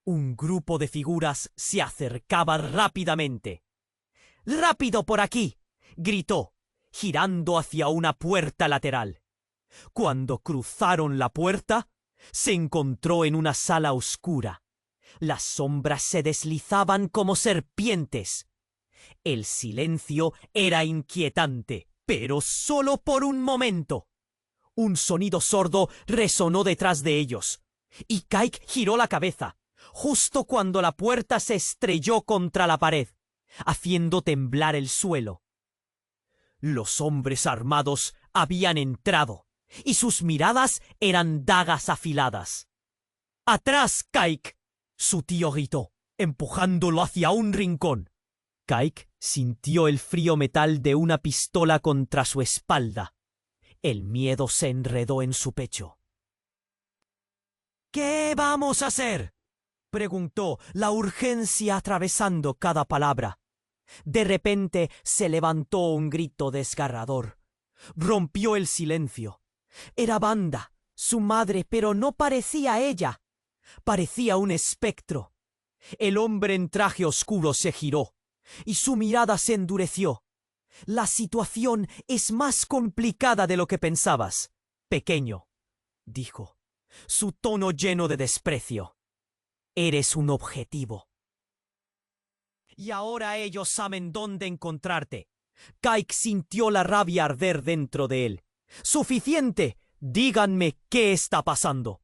Un grupo de figuras se acercaba rápidamente. «¡Rápido por aquí!», gritó, girando hacia una puerta lateral. Cuando cruzaron la puerta, se encontró en una sala oscura. Las sombras se deslizaban como serpientes. El silencio era inquietante, pero solo por un momento. Un sonido sordo resonó detrás de ellos, y Kaik giró la cabeza, justo cuando la puerta se estrelló contra la pared, haciendo temblar el suelo. Los hombres armados habían entrado, y sus miradas eran dagas afiladas. «¡Atrás, Kaik!», su tío gritó, empujándolo hacia un rincón. Kaik sintió el frío metal de una pistola contra su espalda. El miedo se enredó en su pecho. «¿Qué vamos a hacer?», preguntó, la urgencia atravesando cada palabra. De repente se levantó un grito desgarrador. Rompió el silencio. Era Wanda, su madre, pero no parecía ella. Parecía un espectro. El hombre en traje oscuro se giró, y su mirada se endureció. La situación es más complicada de lo que pensabas, pequeño, dijo, su tono lleno de desprecio. Eres un objetivo. Y ahora ellos saben dónde encontrarte. Kaik sintió la rabia arder dentro de él. ¡Suficiente! Díganme qué está pasando.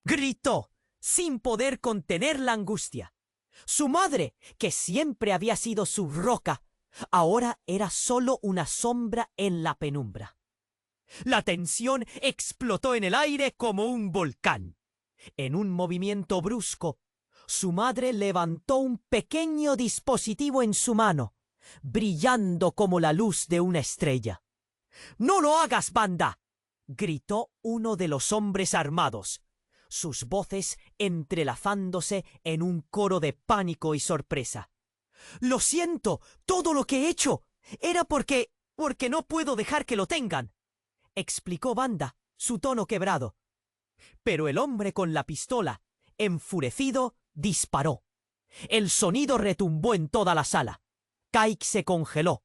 Gritó, sin poder contener la angustia. Su madre, que siempre había sido su roca, ahora era solo una sombra en la penumbra. La tensión explotó en el aire como un volcán. En un movimiento brusco, su madre levantó un pequeño dispositivo en su mano, brillando como la luz de una estrella. «¡No lo hagas, banda!», gritó uno de los hombres armados, sus voces entrelazándose en un coro de pánico y sorpresa. «Lo siento, todo lo que he hecho era porque no puedo dejar que lo tengan», explicó Banda, su tono quebrado. Pero el hombre con la pistola, enfurecido, disparó. El sonido retumbó en toda la sala. Kaik se congeló.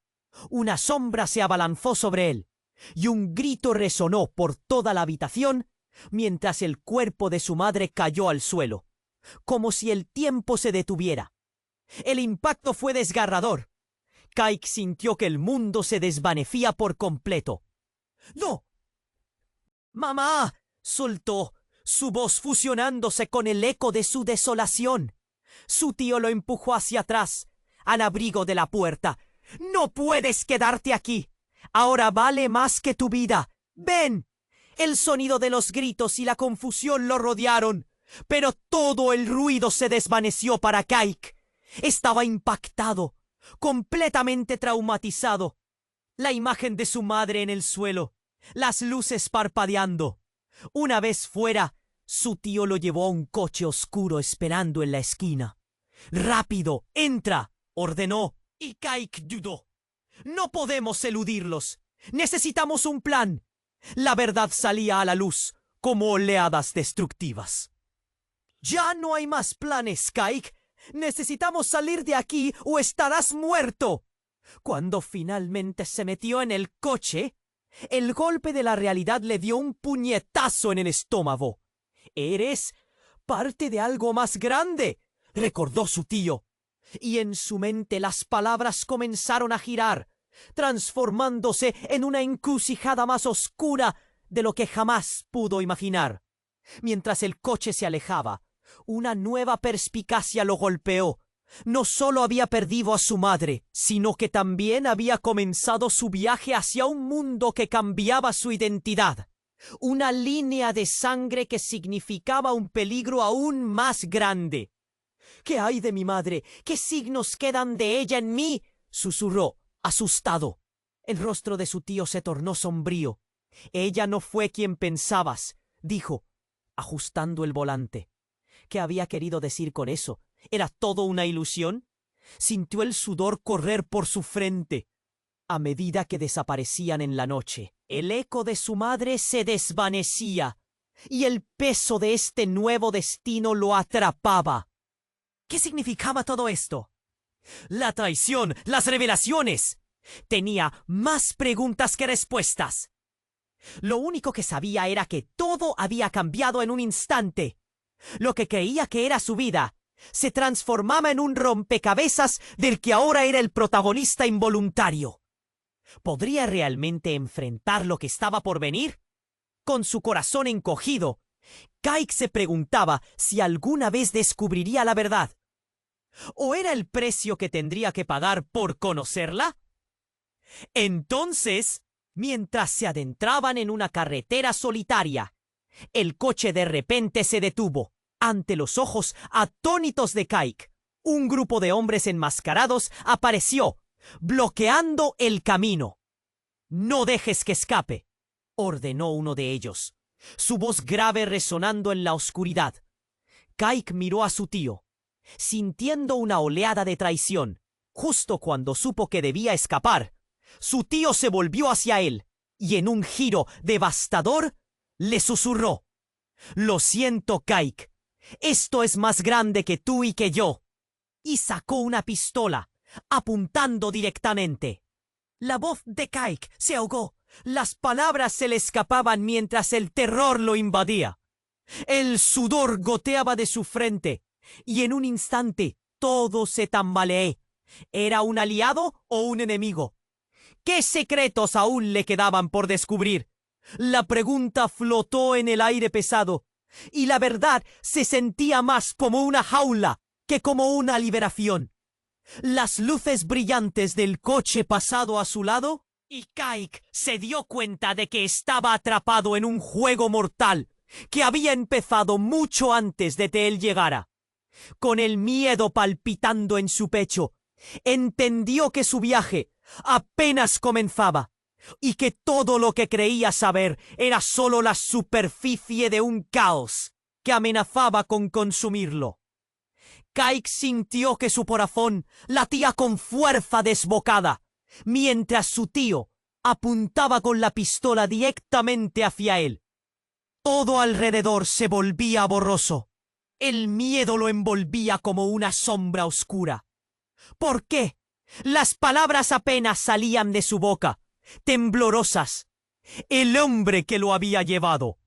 Una sombra se abalanzó sobre él, y un grito resonó por toda la habitación mientras el cuerpo de su madre cayó al suelo, como si el tiempo se detuviera. El impacto fue desgarrador. Kaik sintió que el mundo se desvanecía por completo. «¡No! ¡Mamá!», soltó, su voz fusionándose con el eco de su desolación. Su tío lo empujó hacia atrás, al abrigo de la puerta. «¡No puedes quedarte aquí! Ahora vale más que tu vida. ¡Ven!». El sonido de los gritos y la confusión lo rodearon, pero todo el ruido se desvaneció para Kaik. Estaba impactado, completamente traumatizado. La imagen de su madre en el suelo, las luces parpadeando. Una vez fuera, su tío lo llevó a un coche oscuro esperando en la esquina. «¡Rápido, entra!», ordenó, y Kaik dudó. «No podemos eludirlos. Necesitamos un plan». La verdad salía a la luz como oleadas destructivas. «Ya no hay más planes, Kaik. Necesitamos salir de aquí o estarás muerto». Cuando finalmente se metió en el coche, el golpe de la realidad le dio un puñetazo en el estómago. «Eres parte de algo más grande», recordó su tío. Y en su mente las palabras comenzaron a girar, transformándose en una encrucijada más oscura de lo que jamás pudo imaginar. Mientras el coche se alejaba, una nueva perspicacia lo golpeó. No solo había perdido a su madre, sino que también había comenzado su viaje hacia un mundo que cambiaba su identidad. Una línea de sangre que significaba un peligro aún más grande. «¿Qué hay de mi madre? ¿Qué signos quedan de ella en mí?», susurró, asustado. El rostro de su tío se tornó sombrío. «Ella no fue quien pensabas», dijo, ajustando el volante. ¿Qué había querido decir con eso? ¿Era todo una ilusión? Sintió el sudor correr por su frente. A medida que desaparecían en la noche, el eco de su madre se desvanecía, y el peso de este nuevo destino lo atrapaba. ¿Qué significaba todo esto? La traición, las revelaciones. Tenía más preguntas que respuestas. Lo único que sabía era que todo había cambiado en un instante. Lo que creía que era su vida se transformaba en un rompecabezas del que ahora era el protagonista involuntario. ¿Podría realmente enfrentar lo que estaba por venir? Con su corazón encogido, Kaik se preguntaba si alguna vez descubriría la verdad. ¿O era el precio que tendría que pagar por conocerla? Entonces, mientras se adentraban en una carretera solitaria, el coche de repente se detuvo. Ante los ojos atónitos de Kaik, un grupo de hombres enmascarados apareció, bloqueando el camino. «No dejes que escape», ordenó uno de ellos, su voz grave resonando en la oscuridad. Kaik miró a su tío, sintiendo una oleada de traición. Justo cuando supo que debía escapar, su tío se volvió hacia él y en un giro devastador le susurró: «Lo siento, Kaik, Esto es más grande que tú y que yo. Y sacó una pistola, apuntando directamente. La voz de Kaik se ahogó. Las palabras se le escapaban mientras el terror lo invadía. El sudor goteaba de su frente, y en un instante todo se tambaleó. ¿Era un aliado o un enemigo? ¿Qué secretos aún le quedaban por descubrir? La pregunta flotó en el aire pesado, y la verdad se sentía más como una jaula que como una liberación. Las luces brillantes del coche pasado a su lado, y Kaik se dio cuenta de que estaba atrapado en un juego mortal que había empezado mucho antes de que él llegara. Con el miedo palpitando en su pecho, entendió que su viaje apenas comenzaba y que todo lo que creía saber era solo la superficie de un caos que amenazaba con consumirlo. Kaik sintió que su corazón latía con fuerza desbocada, mientras su tío apuntaba con la pistola directamente hacia él. Todo alrededor se volvía borroso. El miedo lo envolvía como una sombra oscura. ¿Por qué? Las palabras apenas salían de su boca, temblorosas. El hombre que lo había llevado.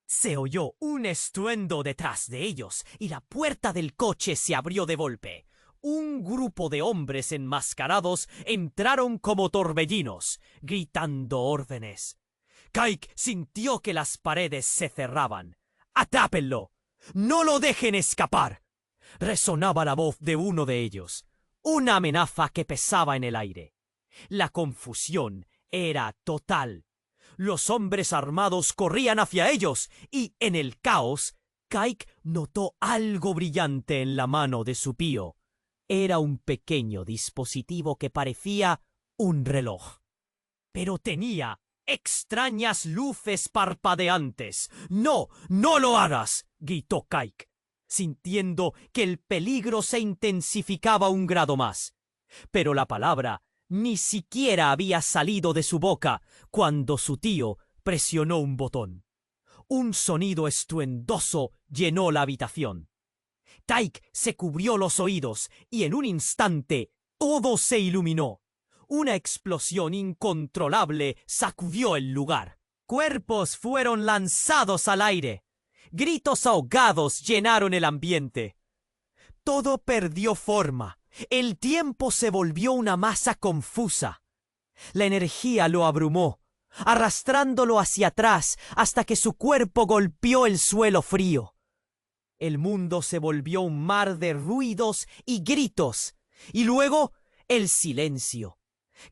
Se oyó un estruendo detrás de ellos y la puerta del coche se abrió de golpe. Un grupo de hombres enmascarados entraron como torbellinos, gritando órdenes. Kaik sintió que las paredes se cerraban. ¡Atrápenlo! ¡No lo dejen escapar! Resonaba la voz de uno de ellos, una amenaza que pesaba en el aire. La confusión era total. Los hombres armados corrían hacia ellos y, en el caos, Kaik notó algo brillante en la mano de su tío. Era un pequeño dispositivo que parecía un reloj. Pero tenía extrañas luces parpadeantes. ¡No! ¡No lo hagas!, gritó Kaik, sintiendo que el peligro se intensificaba un grado más. Pero la palabra ni siquiera había salido de su boca cuando su tío presionó un botón. Un sonido estruendoso llenó la habitación. Kaik se cubrió los oídos y en un instante todo se iluminó. Una explosión incontrolable sacudió el lugar. Cuerpos fueron lanzados al aire. Gritos ahogados llenaron el ambiente. Todo perdió forma. El tiempo se volvió una masa confusa. La energía lo abrumó, arrastrándolo hacia atrás hasta que su cuerpo golpeó el suelo frío. El mundo se volvió un mar de ruidos y gritos, y luego el silencio.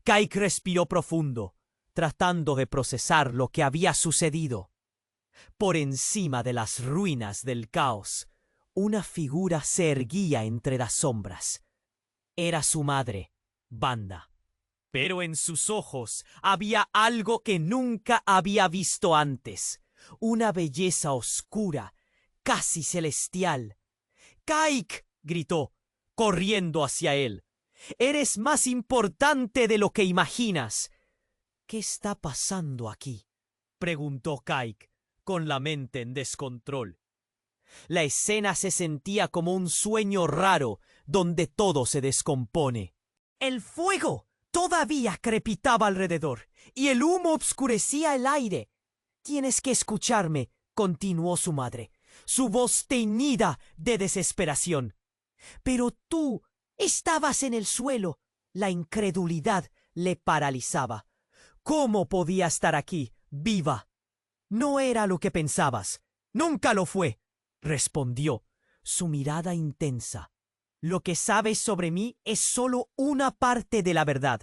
Kaik respiró profundo, tratando de procesar lo que había sucedido. Por encima de las ruinas del caos, una figura se erguía entre las sombras. Era su madre, Vanda. Pero en sus ojos había algo que nunca había visto antes. Una belleza oscura, casi celestial. —¡Kaik! —gritó, corriendo hacia él. —Eres más importante de lo que imaginas. —¿Qué está pasando aquí? —preguntó Kaik, con la mente en descontrol. La escena se sentía como un sueño raro, donde todo se descompone. ¡El fuego! Todavía crepitaba alrededor, y el humo obscurecía el aire. —Tienes que escucharme —continuó su madre, su voz teñida de desesperación. —Pero tú estabas en el suelo. La incredulidad le paralizaba. ¿Cómo podía estar aquí, viva? —No era lo que pensabas. Nunca lo fue —respondió, su mirada intensa. Lo que sabes sobre mí es solo una parte de la verdad.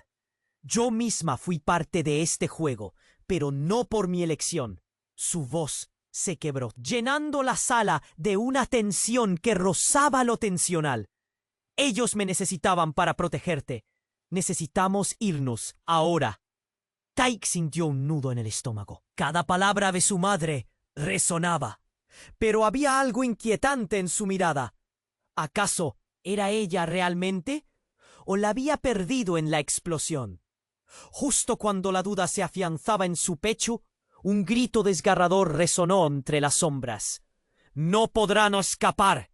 Yo misma fui parte de este juego, pero no por mi elección. Su voz se quebró, llenando la sala de una tensión que rozaba lo tensional. Ellos me necesitaban para protegerte. Necesitamos irnos ahora. Kaik sintió un nudo en el estómago. Cada palabra de su madre resonaba. Pero había algo inquietante en su mirada. ¿Acaso era ella realmente? ¿O la había perdido en la explosión? Justo cuando la duda se afianzaba en su pecho, un grito desgarrador resonó entre las sombras. No podrán escapar.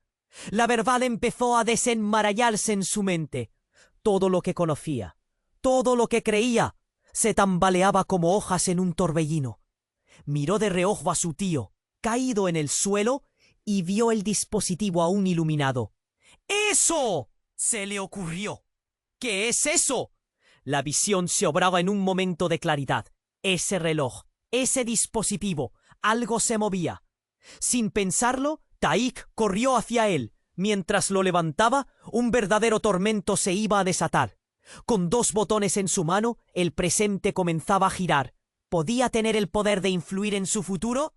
La verdad empezó a desenmarañarse en su mente. Todo lo que conocía, todo lo que creía, se tambaleaba como hojas en un torbellino. Miró de reojo a su tío, caído en el suelo, y vio el dispositivo aún iluminado. ¡Eso! Se le ocurrió. ¿Qué es eso? La visión se obraba en un momento de claridad. Ese reloj, ese dispositivo, algo se movía. Sin pensarlo, Taik corrió hacia él. Mientras lo levantaba, un verdadero tormento se iba a desatar. Con 2 botones en su mano, el presente comenzaba a girar. ¿Podía tener el poder de influir en su futuro?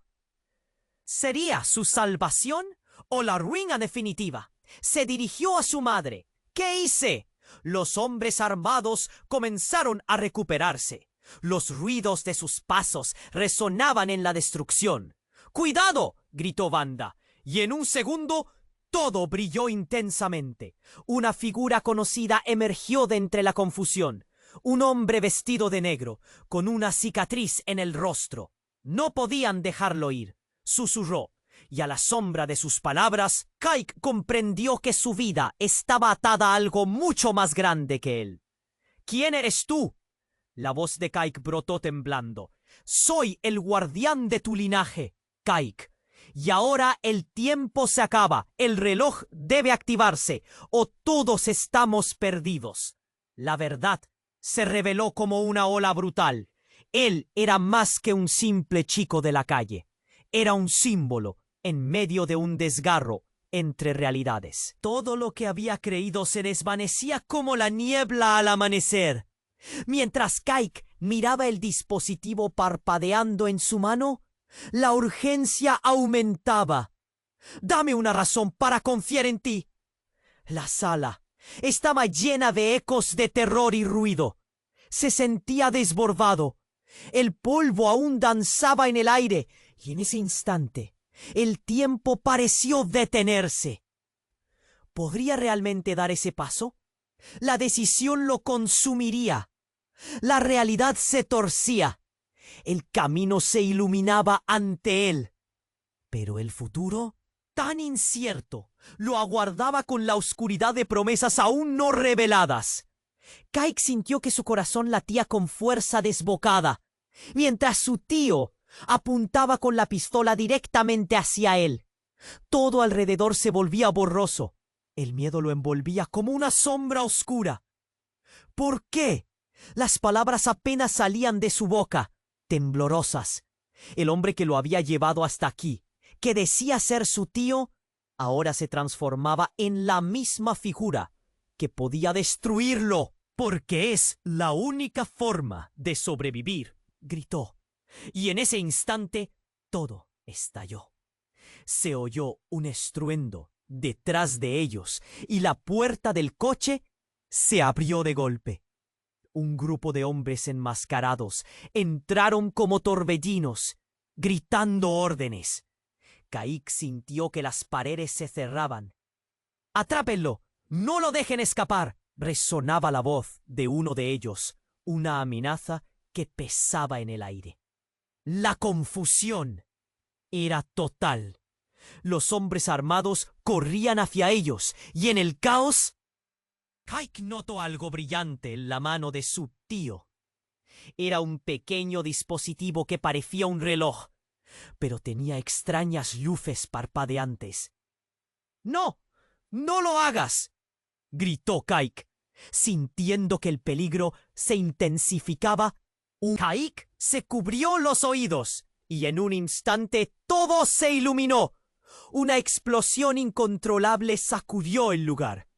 ¿Sería su salvación o la ruina definitiva? Se dirigió a su madre. ¿Qué hice? Los hombres armados comenzaron a recuperarse. Los ruidos de sus pasos resonaban en la destrucción. ¡Cuidado!, gritó Wanda, y en un segundo todo brilló intensamente. Una figura conocida emergió de entre la confusión. Un hombre vestido de negro, con una cicatriz en el rostro. No podían dejarlo ir. Susurró, y a la sombra de sus palabras, Kaik comprendió que su vida estaba atada a algo mucho más grande que él. ¿Quién eres tú? La voz de Kaik brotó temblando. Soy el guardián de tu linaje, Kaik. Y ahora el tiempo se acaba. El reloj debe activarse, o todos estamos perdidos. La verdad se reveló como una ola brutal. Él era más que un simple chico de la calle. Era un símbolo en medio de un desgarro entre realidades. Todo lo que había creído se desvanecía como la niebla al amanecer. Mientras Kaik miraba el dispositivo parpadeando en su mano, la urgencia aumentaba. «Dame una razón para confiar en ti». La sala estaba llena de ecos de terror y ruido. Se sentía desbordado. El polvo aún danzaba en el aire, y en ese instante el tiempo pareció detenerse. ¿Podría realmente dar ese paso? La decisión lo consumiría. La realidad se torcía. El camino se iluminaba ante él. Pero el futuro, tan incierto, lo aguardaba con la oscuridad de promesas aún no reveladas. Kaik sintió que su corazón latía con fuerza desbocada, mientras su tío apuntaba con la pistola directamente hacia él. Todo alrededor se volvía borroso. El miedo lo envolvía como una sombra oscura. ¿Por qué? Las palabras apenas salían de su boca, temblorosas. El hombre que lo había llevado hasta aquí, que decía ser su tío, ahora se transformaba en la misma figura que podía destruirlo. «Porque es la única forma de sobrevivir», gritó. Y en ese instante todo estalló. Se oyó un estruendo detrás de ellos y la puerta del coche se abrió de golpe. Un grupo de hombres enmascarados entraron como torbellinos, gritando órdenes. Kaik sintió que las paredes se cerraban. «¡Atrápenlo! ¡No lo dejen escapar!», resonaba la voz de uno de ellos, una amenaza que pesaba en el aire. La confusión era total. Los hombres armados corrían hacia ellos, y en el caos, Kaik notó algo brillante en la mano de su tío. Era un pequeño dispositivo que parecía un reloj, pero tenía extrañas luces parpadeantes. «¡No! ¡No lo hagas!», gritó Kaik, sintiendo que el peligro se intensificaba. Kaik se cubrió los oídos, y en un instante todo se iluminó. Una explosión incontrolable sacudió el lugar.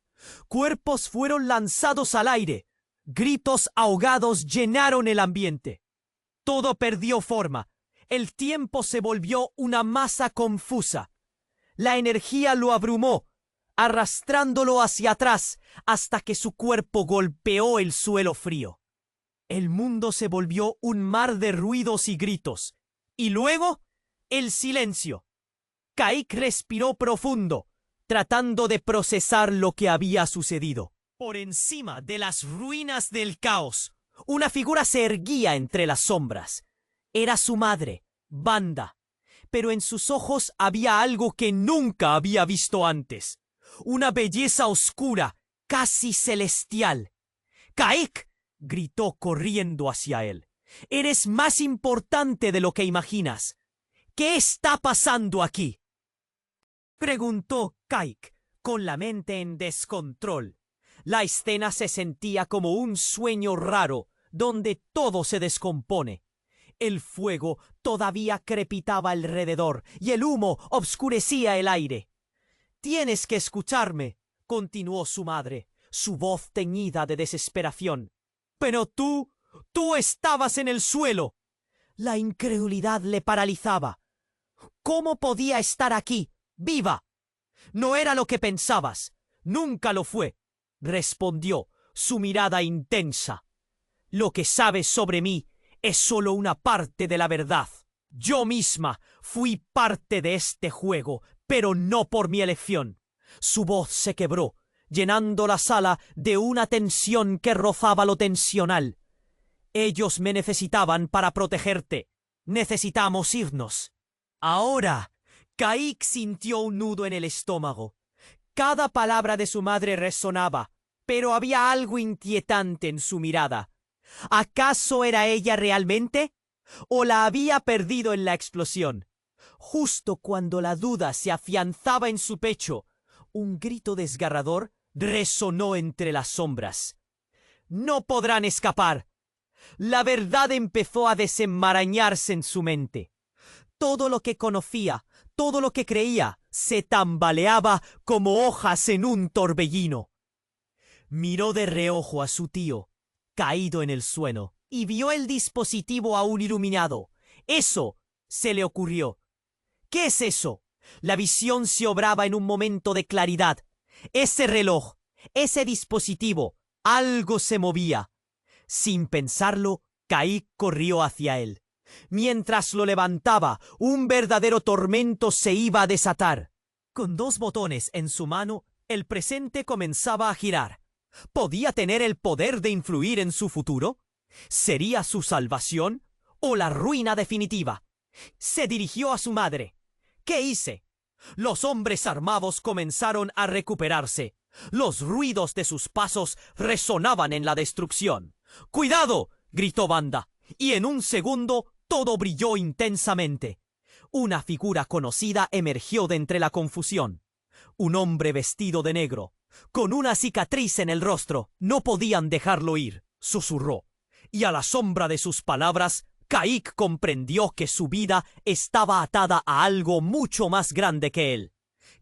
Cuerpos fueron lanzados al aire. Gritos ahogados llenaron el ambiente. Todo perdió forma. El tiempo se volvió una masa confusa. La energía lo abrumó, arrastrándolo hacia atrás hasta que su cuerpo golpeó el suelo frío. El mundo se volvió un mar de ruidos y gritos. Y luego, el silencio. Kaik respiró profundo, tratando de procesar lo que había sucedido. Por encima de las ruinas del caos, una figura se erguía entre las sombras. Era su madre, Wanda. pero en sus ojos había algo que nunca había visto antes. Una belleza oscura, casi celestial. —¡Kaik! —gritó corriendo hacia él. —Eres más importante de lo que imaginas. ¿Qué está pasando aquí? —preguntó Kaik, con la mente en descontrol. La escena se sentía como un sueño raro, donde todo se descompone. El fuego todavía crepitaba alrededor y el humo obscurecía el aire. —Tienes que escucharme —continuó su madre, su voz teñida de desesperación—. Pero tú estabas en el suelo. La incredulidad le paralizaba. ¿Cómo podía estar aquí, viva? No era lo que pensabas. Nunca lo fue, respondió, su mirada intensa. Lo que sabes sobre mí es solo una parte de la verdad. Yo misma fui parte de este juego, pero no por mi elección. Su voz se quebró, llenando la sala de una tensión que rozaba lo tensional. Ellos me necesitaban para protegerte. Necesitamos irnos. Ahora, Kaik sintió un nudo en el estómago. Cada palabra de su madre resonaba, pero había algo inquietante en su mirada. ¿Acaso era ella realmente? ¿O la había perdido en la explosión? Justo cuando la duda se afianzaba en su pecho, un grito desgarrador resonó entre las sombras. ¡No podrán escapar! La verdad empezó a desenmarañarse en su mente. Todo lo que conocía, todo lo que creía, se tambaleaba como hojas en un torbellino. Miró de reojo a su tío, caído en el suelo, y vio el dispositivo aún iluminado. Eso se le ocurrió. ¿Qué es eso? La visión se obraba en un momento de claridad. Ese reloj, ese dispositivo, algo se movía. Sin pensarlo, Kaik corrió hacia él. Mientras lo levantaba, un verdadero tormento se iba a desatar. Con 2 botones en su mano, el presente comenzaba a girar. ¿Podía tener el poder de influir en su futuro? ¿Sería su salvación o la ruina definitiva? Se dirigió a su madre. ¿Qué hice? Los hombres armados comenzaron a recuperarse. Los ruidos de sus pasos resonaban en la destrucción. ¡Cuidado! —gritó Wanda, y en un segundo todo brilló intensamente. Una figura conocida emergió de entre la confusión. Un hombre vestido de negro, con una cicatriz en el rostro. No podían dejarlo ir, susurró. Y a la sombra de sus palabras, Kaik comprendió que su vida estaba atada a algo mucho más grande que él.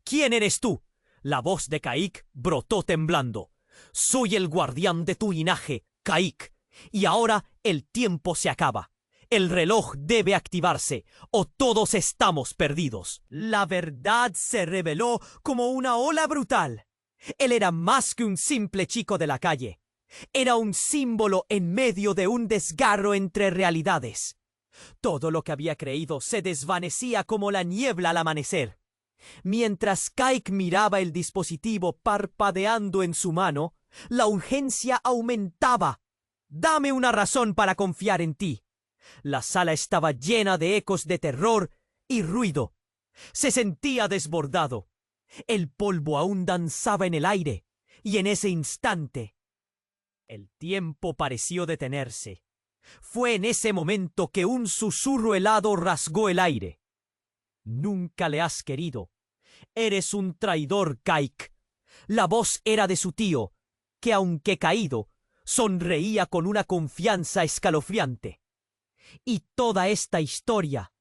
¿Quién eres tú? La voz de Kaik brotó temblando. Soy el guardián de tu linaje, Kaik. Y ahora el tiempo se acaba. El reloj debe activarse, o todos estamos perdidos. La verdad se reveló como una ola brutal. Él era más que un simple chico de la calle. Era un símbolo en medio de un desgarro entre realidades. Todo lo que había creído se desvanecía como la niebla al amanecer. Mientras Kaik miraba el dispositivo parpadeando en su mano, la urgencia aumentaba. «Dame una razón para confiar en ti». La sala estaba llena de ecos de terror y ruido. Se sentía desbordado. El polvo aún danzaba en el aire, y en ese instante el tiempo pareció detenerse. Fue en ese momento que un susurro helado rasgó el aire. «Nunca le has querido. Eres un traidor, Kaik». La voz era de su tío, que aunque caído, sonreía con una confianza escalofriante. «Y toda esta historia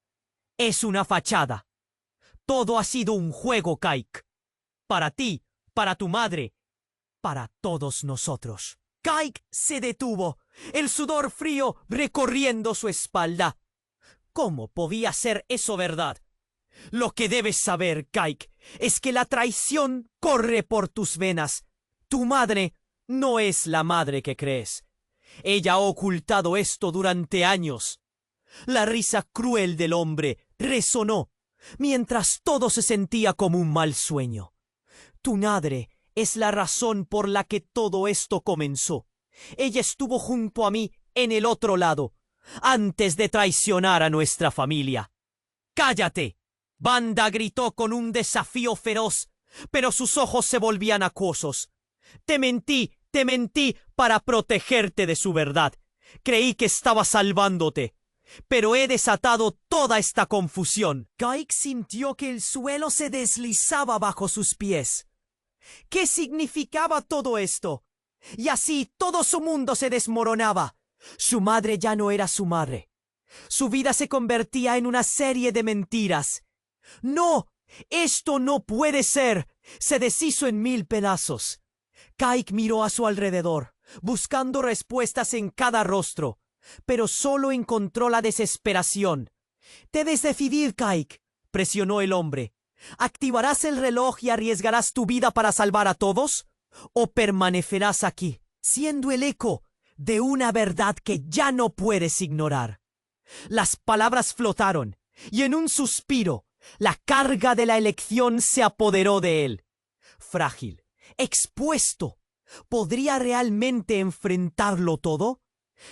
es una fachada. Todo ha sido un juego, Kaik. Para ti, para tu madre, para todos nosotros». Kaik se detuvo, el sudor frío recorriendo su espalda. ¿Cómo podía ser eso verdad? Lo que debes saber, Kaik, es que la traición corre por tus venas. Tu madre no es la madre que crees. Ella ha ocultado esto durante años. La risa cruel del hombre resonó, mientras todo se sentía como un mal sueño. Tu madre es la razón por la que todo esto comenzó. Ella estuvo junto a mí en el otro lado, antes de traicionar a nuestra familia. ¡Cállate! Wanda gritó con un desafío feroz, pero sus ojos se volvían acuosos. Te mentí para protegerte de su verdad. Creí que estaba salvándote, pero he desatado toda esta confusión. Kaik sintió que el suelo se deslizaba bajo sus pies. ¿Qué significaba todo esto? Y así todo su mundo se desmoronaba. Su madre ya no era su madre. Su vida se convertía en una serie de mentiras. ¡No! ¡Esto no puede ser! Se deshizo en 1000 pedazos. Kaik miró a su alrededor, buscando respuestas en cada rostro, pero solo encontró la desesperación. «Debes decidir, Kaik», presionó el hombre. «¿Activarás el reloj y arriesgarás tu vida para salvar a todos? ¿O permanecerás aquí, siendo el eco de una verdad que ya no puedes ignorar?» Las palabras flotaron, y en un suspiro, la carga de la elección se apoderó de él. Frágil, expuesto, ¿podría realmente enfrentarlo todo?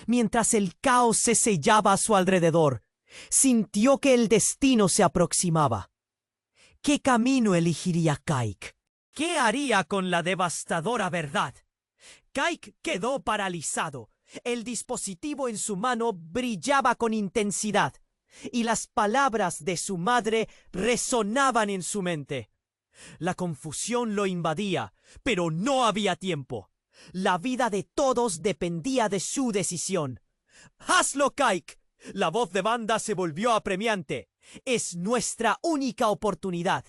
Mientras el caos se sellaba a su alrededor, sintió que el destino se aproximaba. ¿Qué camino elegiría Kaik? ¿Qué haría con la devastadora verdad? Kaik quedó paralizado. El dispositivo en su mano brillaba con intensidad, y las palabras de su madre resonaban en su mente. La confusión lo invadía, pero no había tiempo. La vida de todos dependía de su decisión. ¡Hazlo, Kaik! La voz de Wanda se volvió apremiante. Es nuestra única oportunidad.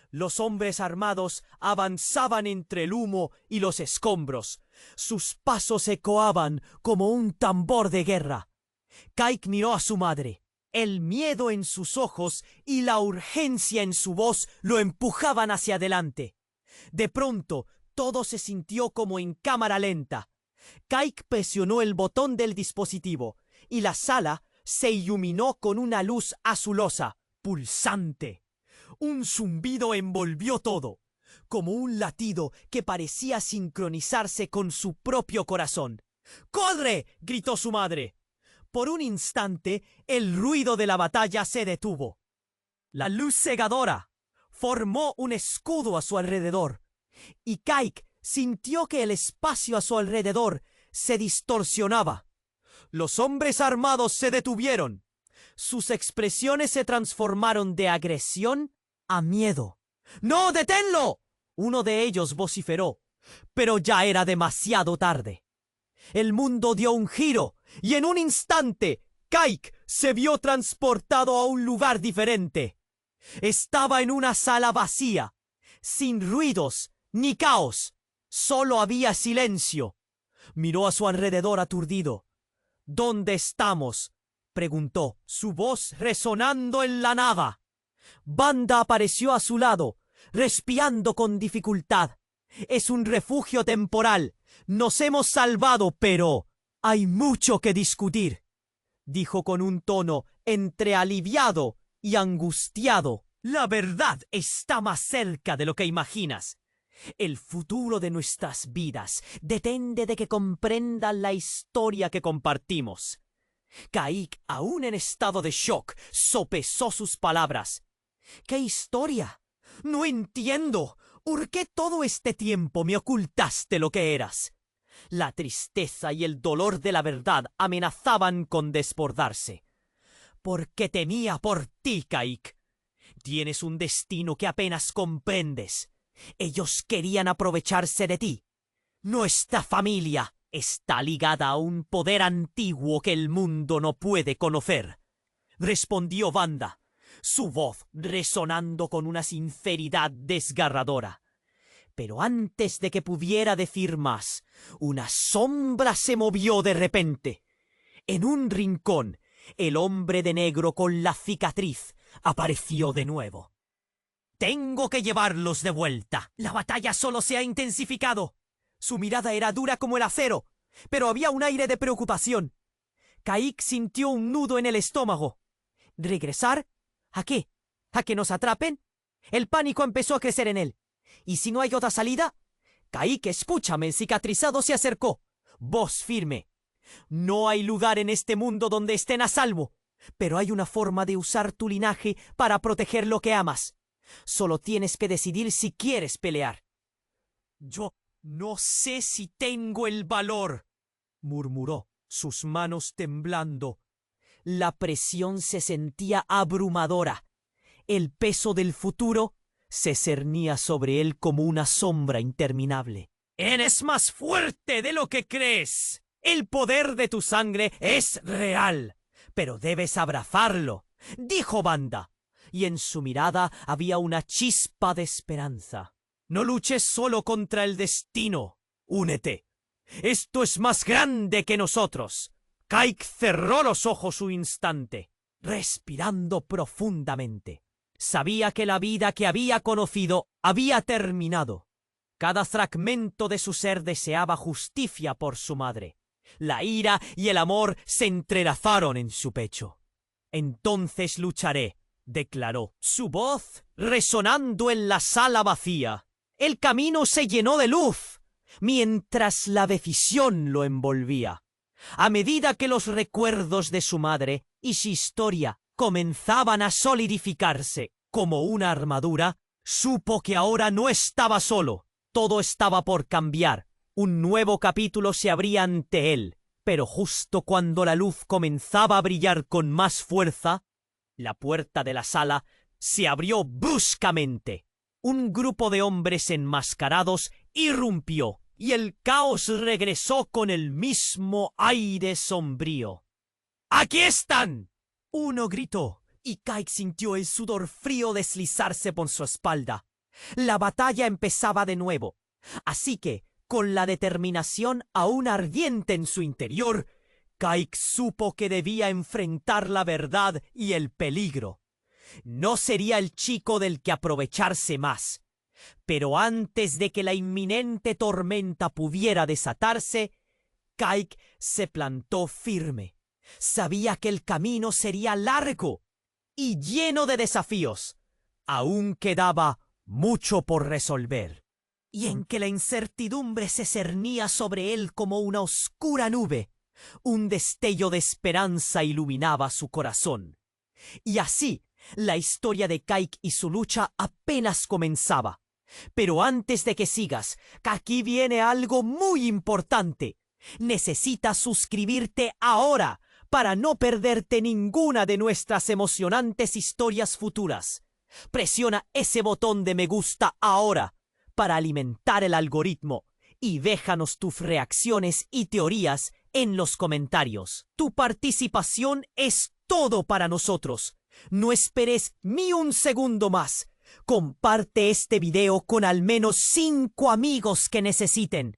Los hombres armados avanzaban entre el humo y los escombros. Sus pasos ecoaban como un tambor de guerra. Kaik miró a su madre. El miedo en sus ojos y la urgencia en su voz lo empujaban hacia adelante. De pronto, todo se sintió como en cámara lenta. Kaik presionó el botón del dispositivo y la sala se iluminó con una luz azulosa, pulsante. Un zumbido envolvió todo, como un latido que parecía sincronizarse con su propio corazón. ¡Corre!, gritó su madre. Por un instante, el ruido de la batalla se detuvo. La luz cegadora formó un escudo a su alrededor, y Kaik sintió que el espacio a su alrededor se distorsionaba. Los hombres armados se detuvieron. Sus expresiones se transformaron de agresión a miedo. ¡No, deténlo!, uno de ellos vociferó, pero ya era demasiado tarde. El mundo dio un giro, y en un instante, Kaik se vio transportado a un lugar diferente. Estaba en una sala vacía, sin ruidos ni caos. Solo había silencio. Miró a su alrededor aturdido. «¿Dónde estamos?», preguntó, su voz resonando en la nada. Wanda apareció a su lado, respirando con dificultad. «Es un refugio temporal. Nos hemos salvado, pero hay mucho que discutir», dijo con un tono entre aliviado y angustiado. «La verdad está más cerca de lo que imaginas. El futuro de nuestras vidas depende de que comprendan la historia que compartimos». Kaik, aún en estado de shock, sopesó sus palabras. «¿Qué historia? No entiendo. ¿Por qué todo este tiempo me ocultaste lo que eras?» La tristeza y el dolor de la verdad amenazaban con desbordarse. «Porque temía por ti, Kaik. Tienes un destino que apenas comprendes. Ellos querían aprovecharse de ti. Nuestra familia está ligada a un poder antiguo que el mundo no puede conocer», respondió Wanda, su voz resonando con una sinceridad desgarradora. Pero antes de que pudiera decir más, una sombra se movió de repente. En un rincón, el hombre de negro con la cicatriz apareció de nuevo. «Tengo que llevarlos de vuelta. La batalla solo se ha intensificado». Su mirada era dura como el acero, pero había un aire de preocupación. Kaik sintió un nudo en el estómago. ¿Regresar? ¿A qué? ¿A que nos atrapen? El pánico empezó a crecer en él. ¿Y si no hay otra salida? «Kaik, escúchame», el cicatrizado se acercó. Voz firme. «No hay lugar en este mundo donde estén a salvo. Pero hay una forma de usar tu linaje para proteger lo que amas. Solo tienes que decidir si quieres pelear. Yo no sé si tengo el valor, murmuró, sus manos temblando. La presión se sentía abrumadora. El peso del futuro se cernía sobre él como una sombra interminable. Eres más fuerte de lo que crees. El poder de tu sangre es real, pero debes abrazarlo, dijo Vanda, y en su mirada había una chispa de esperanza. No luches solo contra el destino. Únete. Esto es más grande que nosotros. Kaik cerró los ojos un instante, respirando profundamente. Sabía que la vida que había conocido había terminado. Cada fragmento de su ser deseaba justicia por su madre. La ira y el amor se entrelazaron en su pecho. Entonces lucharé, declaró, su voz resonando en la sala vacía. El camino se llenó de luz, mientras la decisión lo envolvía. A medida que los recuerdos de su madre y su historia comenzaban a solidificarse como una armadura, supo que ahora no estaba solo. Todo estaba por cambiar. Un nuevo capítulo se abría ante él. Pero justo cuando la luz comenzaba a brillar con más fuerza, la puerta de la sala se abrió bruscamente. Un grupo de hombres enmascarados irrumpió, y el caos regresó con el mismo aire sombrío. ¡Aquí están!, uno gritó, y Kaik sintió el sudor frío deslizarse por su espalda. La batalla empezaba de nuevo, así que, con la determinación aún ardiente en su interior, Kaik supo que debía enfrentar la verdad y el peligro. No sería el chico del que aprovecharse más. Pero antes de que la inminente tormenta pudiera desatarse, Kaik se plantó firme. Sabía que el camino sería largo y lleno de desafíos. Aún quedaba mucho por resolver, y en que la incertidumbre se cernía sobre él como una oscura nube, un destello de esperanza iluminaba su corazón. Y así, la historia de Kaik y su lucha apenas comenzaba. Pero antes de que sigas, que aquí viene algo muy importante. Necesitas suscribirte ahora para no perderte ninguna de nuestras emocionantes historias futuras. Presiona ese botón de me gusta ahora para alimentar el algoritmo y déjanos tus reacciones y teorías en los comentarios. Tu participación es todo para nosotros. No esperes ni un segundo más. Comparte este video con al menos 5 amigos que necesiten.